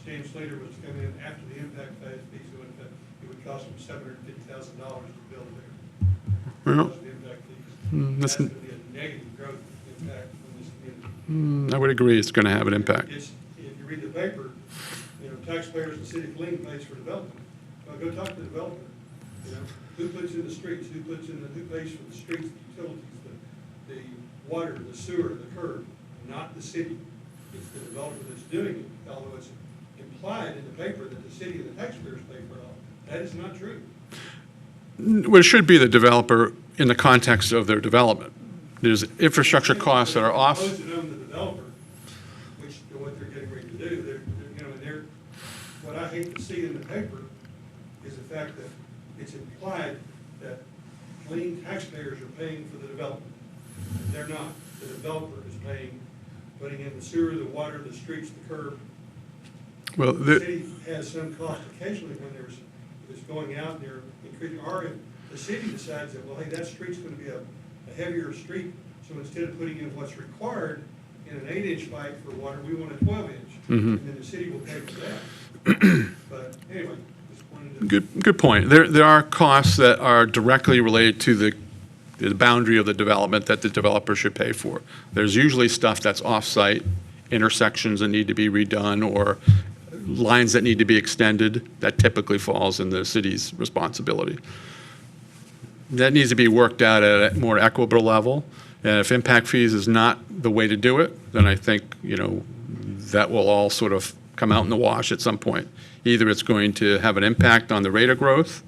James Slater was coming in after the impact fees go into effect, it would cost them $750,000 to build there. Well, Because of the impact fees. that's- That's going to be a negative growth impact on this community. I would agree it's going to have an impact. If you read the paper, taxpayers in the City of Killeen pays for development. Well, go talk to the developer. Who puts in the streets? Who pays for the streets, the utilities, the water, the sewer, the curb? Not the city. It's the developer that's doing it, although it's implied in the paper that the city and the taxpayers pay for it all. That is not true. Well, it should be the developer in the context of their development. There's infrastructure costs that are off. Those that own the developer, which is what they're getting ready to do, what I hate to see in the paper is the fact that it's implied that Killeen taxpayers are paying for the development. And they're not. The developer is paying, putting in the sewer, the water, the streets, the curb. Well, The city has some cost occasionally when it's going out and they're increasing, or if the city decides that, well, hey, that street's going to be a heavier street, so instead of putting in what's required in an 8-inch pipe for water, we want a 12-inch. And then the city will pay for that. But anyway, just wanted to. Good point. There are costs that are directly related to the boundary of the development that the developer should pay for. There's usually stuff that's off-site, intersections that need to be redone, or lines that need to be extended. That typically falls in the city's responsibility. That needs to be worked out at a more equitable level. And if impact fees is not the way to do it, then I think, that will all sort of come out in the wash at some point. Either it's going to have an impact on the rate of growth,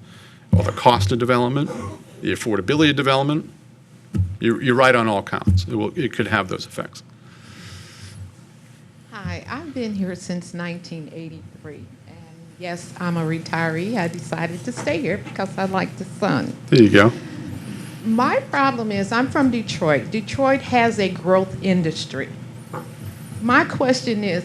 or the cost of development, the affordability of development. You're right on all counts. It could have those effects. Hi, I've been here since 1983, and yes, I'm a retiree. I decided to stay here because I like the sun. There you go. My problem is I'm from Detroit. Detroit has a growth industry. My question is,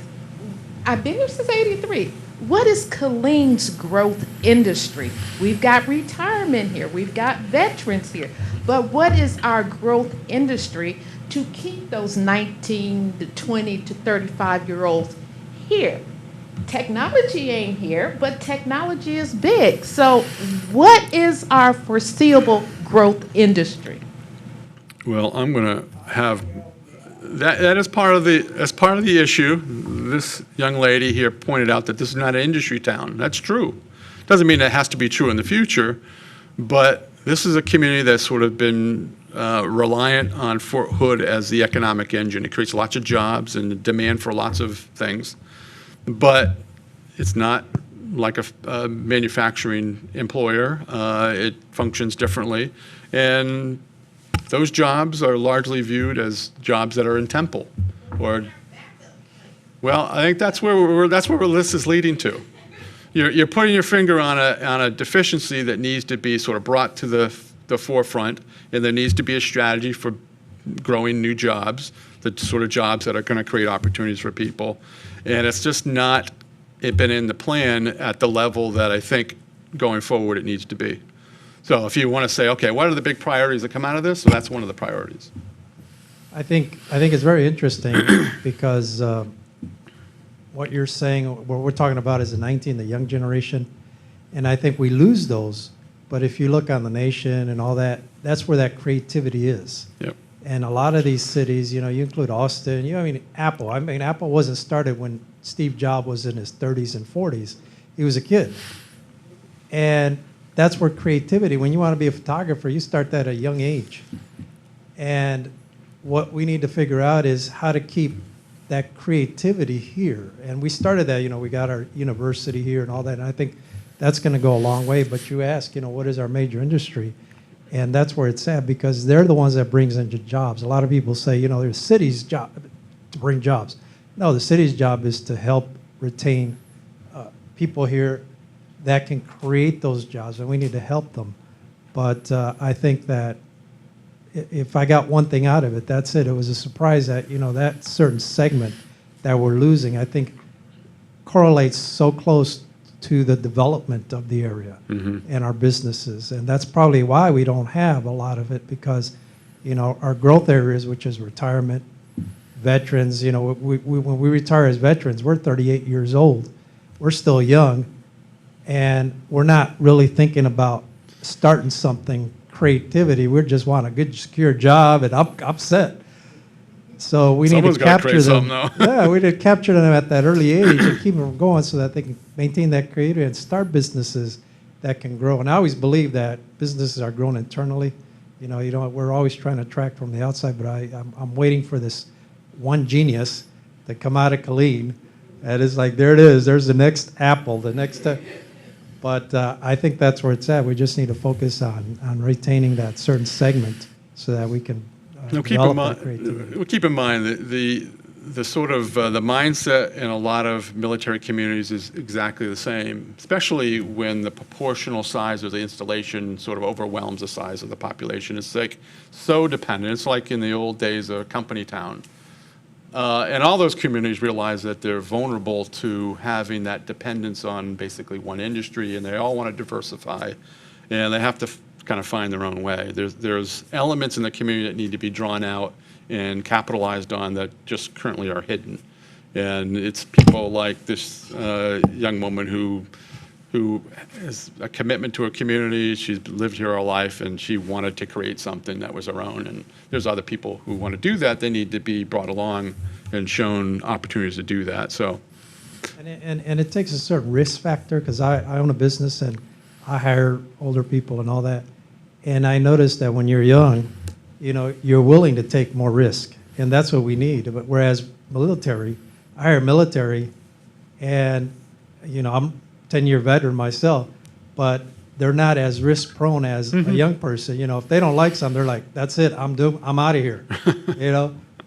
I've been here since 83. What is Killeen's growth industry? We've got retirement here. We've got veterans here. But what is our growth industry to keep those 19 to 20 to 35-year-olds here? Technology ain't here, but technology is big. So what is our foreseeable growth industry? Well, I'm going to have that is part of the issue. This young lady here pointed out that this is not an industry town. That's true. Doesn't mean it has to be true in the future, but this is a community that's sort of been reliant on Fort Hood as the economic engine. It creates lots of jobs and demand for lots of things, but it's not like a manufacturing employer. It functions differently, and those jobs are largely viewed as jobs that are in Temple, or, well, I think that's where this is leading to. You're putting your finger on a deficiency that needs to be sort of brought to the forefront, and there needs to be a strategy for growing new jobs, the sort of jobs that are going to create opportunities for people, and it's just not been in the plan at the level that I think going forward it needs to be. So if you want to say, okay, what are the big priorities that come out of this? So that's one of the priorities. I think it's very interesting because what you're saying, what we're talking about is the young generation, and I think we lose those. But if you look on the nation and all that, that's where that creativity is. Yep. And a lot of these cities, you include Austin, Apple. Apple wasn't started when Steve Jobs was in his 30s and 40s. He was a kid. And that's where creativity, when you want to be a photographer, you start that at a young age. And what we need to figure out is how to keep that creativity here. And we started that, we got our university here and all that, and I think that's going to go a long way. But you ask, what is our major industry? And that's where it's at, because they're the ones that brings in jobs. A lot of people say, there's the city's job to bring jobs. No, the city's job is to help retain people here that can create those jobs, and we need to help them. But I think that if I got one thing out of it, that's it. It was a surprise that, that certain segment that we're losing, I think, correlates so close to the development of the area and our businesses. And that's probably why we don't have a lot of it, because, our growth areas, which is retirement, veterans, when we retire as veterans, we're 38 years old. We're still young, and we're not really thinking about starting something creativity. We just want a good, secure job, and I'm set. So we need to capture them. Yeah, we need to capture them at that early age and keep them going so that they can maintain that creativity and start businesses that can grow. And I always believe that businesses are grown internally. We're always trying to attract from the outside, but I'm waiting for this one genius to come out of Killeen. And it's like, there it is. There's the next Apple, the next. But I think that's where it's at. We just need to focus on retaining that certain segment so that we can develop that creativity. Keep in mind that the sort of the mindset in a lot of military communities is exactly the same, especially when the proportional size of the installation sort of overwhelms the size of the population. It's like so dependent. It's like in the old days of company town. And all those communities realize that they're vulnerable to having that dependence on basically one industry, and they all want to diversify, and they have to kind of find their own way. There's elements in the community that need to be drawn out and capitalized on that just currently are hidden. And it's people like this young woman who has a commitment to a community. She's lived here her life, and she wanted to create something that was her own. And there's other people who want to do that. They need to be brought along and shown opportunities to do that. So, and it takes a certain risk factor, because I own a business and I hire older people and all that. And I noticed that when you're young, you're willing to take more risk, and that's what we need. But whereas military, I hire military, and I'm 10-year veteran myself, but they're not as risk prone as a young person. If they don't like something, they're like, that's it, I'm out of here.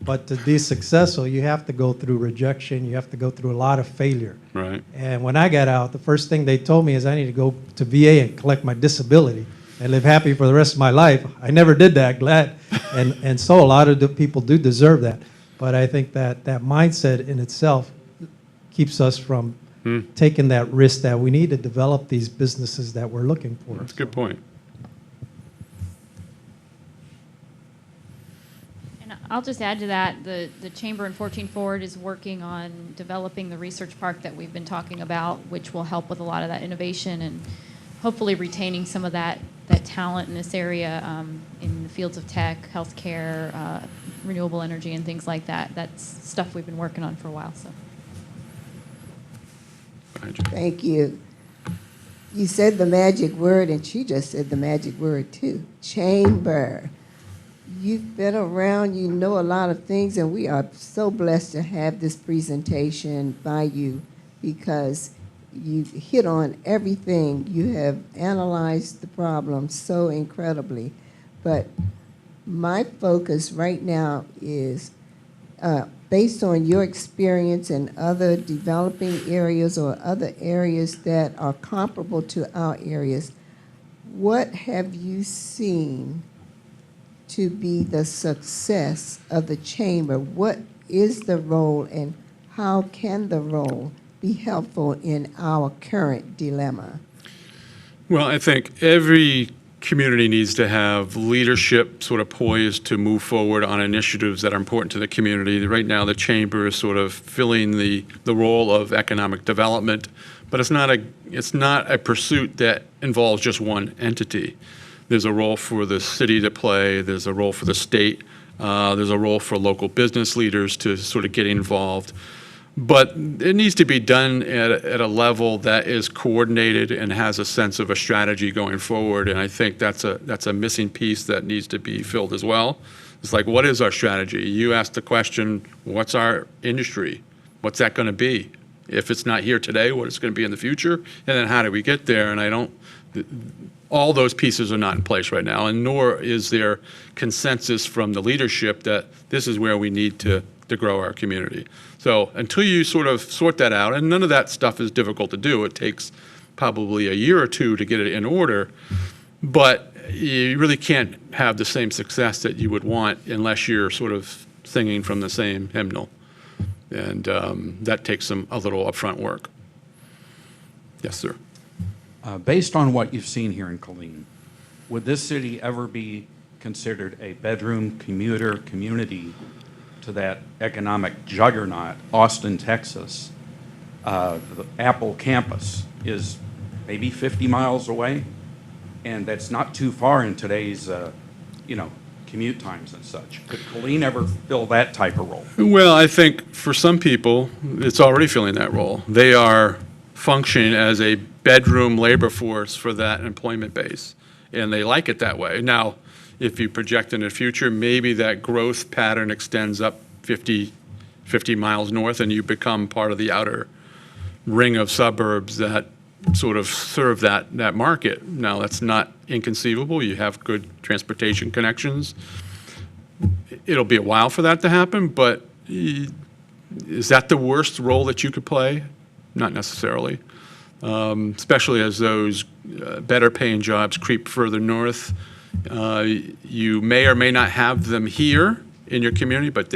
But to be successful, you have to go through rejection. You have to go through a lot of failure. Right. And when I got out, the first thing they told me is I need to go to VA and collect my disability and live happy for the rest of my life. I never did that, glad. And so a lot of the people do deserve that. But I think that mindset in itself keeps us from taking that risk that we need to develop these businesses that we're looking for. That's a good point. And I'll just add to that, the Chamber in 14 Forward is working on developing the research park that we've been talking about, which will help with a lot of that innovation and hopefully retaining some of that talent in this area in the fields of tech, healthcare, renewable energy, and things like that. That's stuff we've been working on for a while. So. Thank you. You said the magic word, and she just said the magic word too, chamber. you've been around, you know a lot of things, and we are so blessed to have this presentation by you because you've hit on everything. You have analyzed the problem so incredibly. But my focus right now is based on your experience in other developing areas or other areas that are comparable to our areas, what have you seen to be the success of the chamber? What is the role and how can the role be helpful in our current dilemma? Well, I think every community needs to have leadership sort of poised to move forward on initiatives that are important to the community. Right now, the chamber is sort of filling the role of economic development, but it's not a pursuit that involves just one entity. There's a role for the city to play. There's a role for the state. There's a role for local business leaders to sort of get involved. But it needs to be done at a level that is coordinated and has a sense of a strategy going forward. And I think that's a missing piece that needs to be filled as well. It's like, what is our strategy? You asked the question, what's our industry? What's that going to be? If it's not here today, what it's going to be in the future? And then how do we get there? And all those pieces are not in place right now, and nor is there consensus from the leadership that this is where we need to grow our community. So until you sort of sort that out, and none of that stuff is difficult to do, it takes probably a year or two to get it in order, but you really can't have the same success that you would want unless you're sort of singing from the same hymnal. And that takes a little upfront work. Yes, sir. Based on what you've seen here in Killeen, would this city ever be considered a bedroom commuter community to that economic juggernaut, Austin, Texas? The Apple campus is maybe 50 miles away, and that's not too far in today's, commute times and such. Could Killeen ever fill that type of role? Well, I think for some people, it's already filling that role. They are functioning as a bedroom labor force for that employment base, and they like it that way. Now, if you project in the future, maybe that growth pattern extends up 50 miles north and you become part of the outer ring of suburbs that sort of serve that market. Now, that's not inconceivable. You have good transportation connections. It'll be a while for that to happen, but is that the worst role that you could play? Not necessarily. Especially as those better paying jobs creep further north. You may or may not have them here in your community, but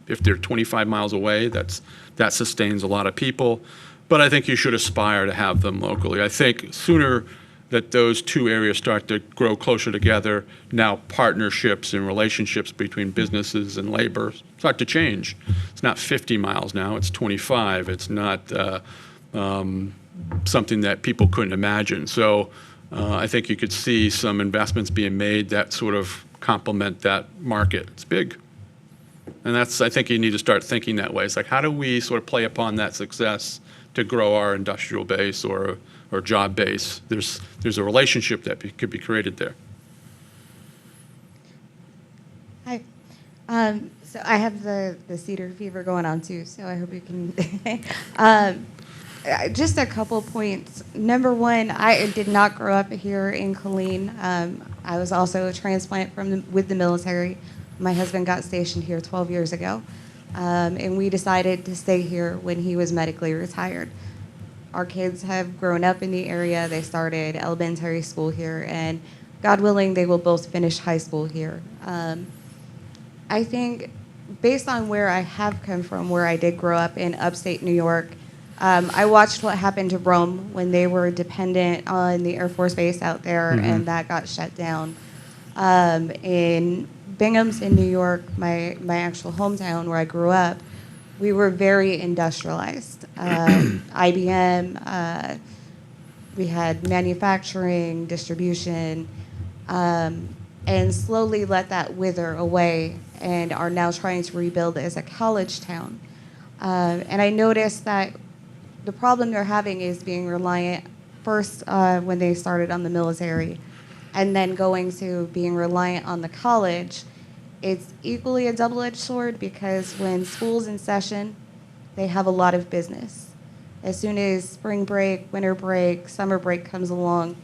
if they're 25 miles away, that sustains a lot of people. But I think you should aspire to have them locally. I think sooner that those two areas start to grow closer together, now partnerships and relationships between businesses and labor start to change. It's not 50 miles now, it's 25. It's not something that people couldn't imagine. So I think you could see some investments being made that sort of complement that market. It's big. And I think you need to start thinking that way. It's like, how do we sort of play upon that success to grow our industrial base or job base? There's a relationship that could be created there. Hi. So I have the cedar fever going on too, so I hope you can. Just a couple points. Number one, I did not grow up here in Killeen. I was also a transplant with the military. My husband got stationed here 12 years ago, and we decided to stay here when he was medically retired. Our kids have grown up in the area. They started elementary school here, and God willing, they will both finish high school here. I think based on where I have come from, where I did grow up in upstate New York, I watched what happened to Rome when they were dependent on the Air Force Base out there, and that got shut down. In Binghamton, New York, my actual hometown where I grew up, we were very industrialized. IBM, we had manufacturing, distribution, and slowly let that wither away and are now trying to rebuild as a college town. And I noticed that the problem they're having is being reliant first when they started on the military and then going to being reliant on the college. It's equally a double-edged sword because when school's in session, they have a lot of business. As soon as spring break, winter break, summer break comes along,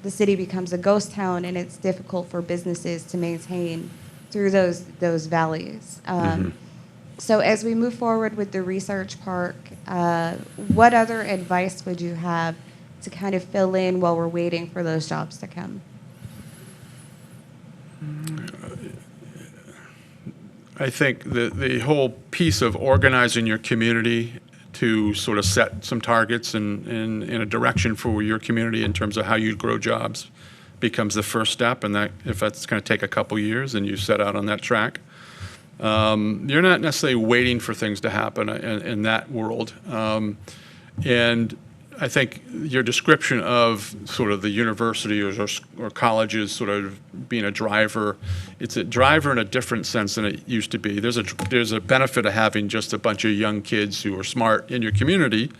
the city becomes a ghost town, and it's difficult for businesses to maintain through those valleys. So as we move forward with the research park, what other advice would you have to kind of fill in while we're waiting for those jobs to come? I think the whole piece of organizing your community to sort of set some targets and in a direction for your community in terms of how you grow jobs becomes the first step. And that if that's going to take a couple years and you set out on that track, you're not necessarily waiting for things to happen in that world. And I think your description of sort of the university or colleges sort of being a driver, it's a driver in a different sense than it used to be. There's a benefit of having just a bunch of young kids who are smart in your community,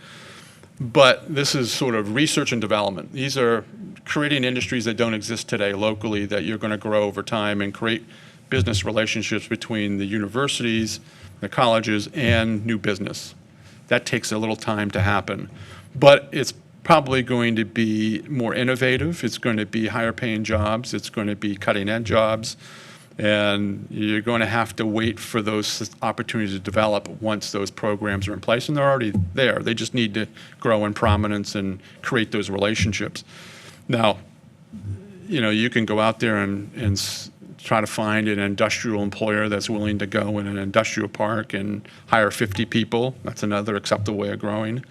but this is sort of research and development. These are creating industries that don't exist today locally that you're going to grow over time and create business relationships between the universities, the colleges, and new business. That takes a little time to happen. But it's probably going to be more innovative. It's going to be higher paying jobs. It's going to be cutting edge jobs. And you're going to have to wait for those opportunities to develop once those programs are in place. And they're already there. They just need to grow in prominence and create those relationships. Now, you can go out there and try to find an industrial employer that's willing to go in an industrial park and hire 50 people. That's another acceptable way of growing.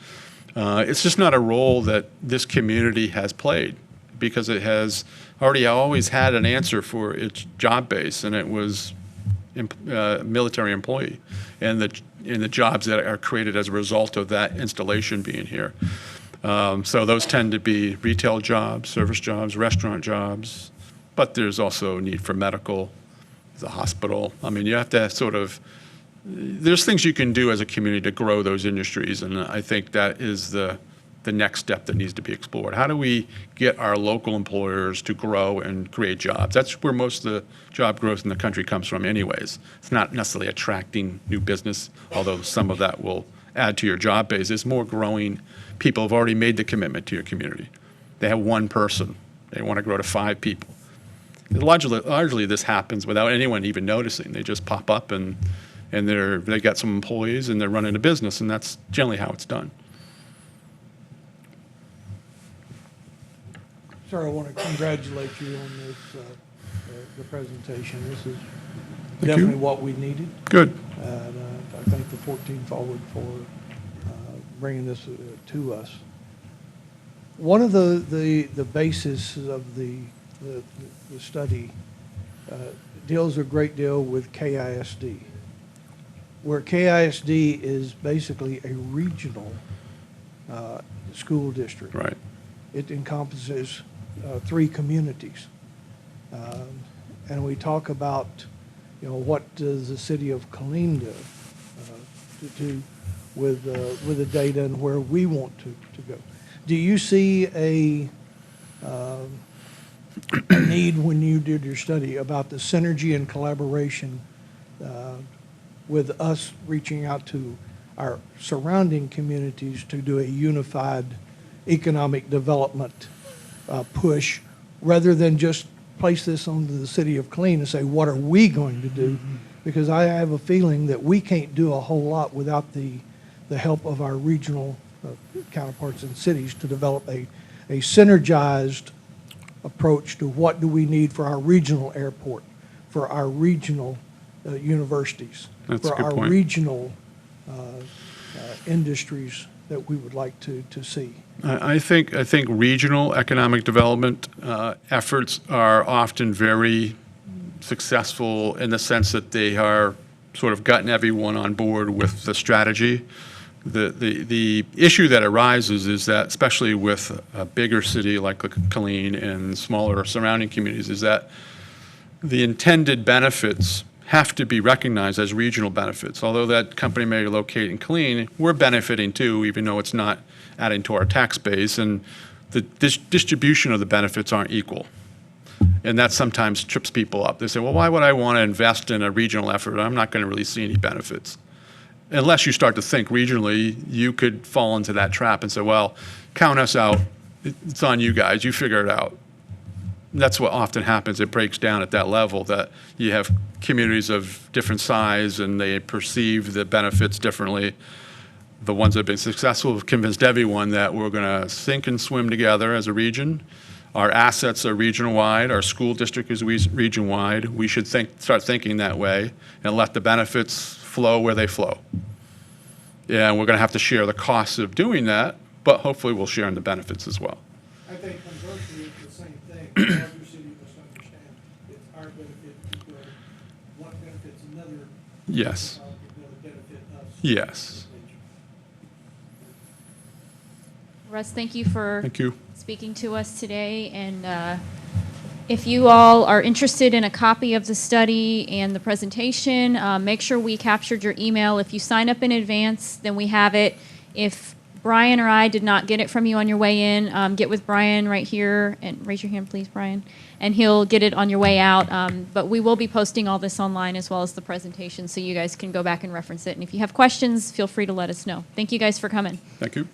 It's just not a role that this community has played because it has already always had an answer for its job base, and it was military employee and the jobs that are created as a result of that installation being here. So those tend to be retail jobs, service jobs, restaurant jobs, but there's also a need for medical, the hospital. I mean, you have to sort of there's things you can do as a community to grow those industries, and I think that is the next step that needs to be explored. How do we get our local employers to grow and create jobs? That's where most of the job growth in the country comes from anyways. It's not necessarily attracting new business, although some of that will add to your job base. It's more growing. People have already made the commitment to your community. They have one person. They want to grow to 5 people. Largely this happens without anyone even noticing. They just pop up and they got some employees and they're running a business, and that's generally how it's done. Sir, I want to congratulate you on this, the presentation. This is definitely what we needed. Good. And I thank the 14 Forward for bringing this to us. One of the basis of the study deals a great deal with KISD, where KISD is basically a regional school district. Right. It encompasses 3 communities. And we talk about, what does the City of Killeen do with the data and where we want to go. Do you see a need when you did your study about the synergy and collaboration with us reaching out to our surrounding communities to do a unified economic development push, rather than just place this onto the City of Killeen and say, what are we going to do? Mm-hmm. Because I have a feeling that we can't do a whole lot without the help of our regional counterparts in cities to develop a synergized approach to what do we need for our regional airport, for our regional universities, That's for a good our point. regional industries that we would like to see. I think regional economic development efforts are often very successful in the sense that they are sort of gotten everyone on board with the strategy. The issue that arises is that, especially with a bigger city like Killeen and smaller surrounding communities, is that the intended benefits have to be recognized as regional benefits. Although that company may locate in Killeen, we're benefiting too, even though it's not adding to our tax base, and the distribution of the benefits aren't equal. And that sometimes trips people up. They say, well, why would I want to invest in a regional effort? I'm not going to really see any benefits. Unless you start to think regionally, you could fall into that trap and say, well, count us out. It's on you guys. You figure it out. That's what often happens. It breaks down at that level, that you have communities of different size and they perceive the benefits differently. The ones that have been successful have convinced everyone that we're going to sink and swim together as a region. Our assets are region-wide. Our school district is region-wide. We should start thinking that way and let the benefits flow where they flow. And we're going to have to share the costs of doing that, but hopefully we'll share in the benefits as well. I think conversely, it's the same thing. Every city must understand it's our benefit to grow. What benefits another Yes. will benefit us. Yes. Russ, thank you for Thank you. speaking to us today. And if you all are interested in a copy of the study and the presentation, make sure we captured your email. If you sign up in advance, then we have it. If Brian or I did not get it from you on your way in, get with Brian right here, and raise your hand, please, Brian, and he'll get it on your way out. But we will be posting all this online as well as the presentation, so you guys can go back and reference it. And if you have questions, feel free to let us know. Thank you guys for coming. Thank you.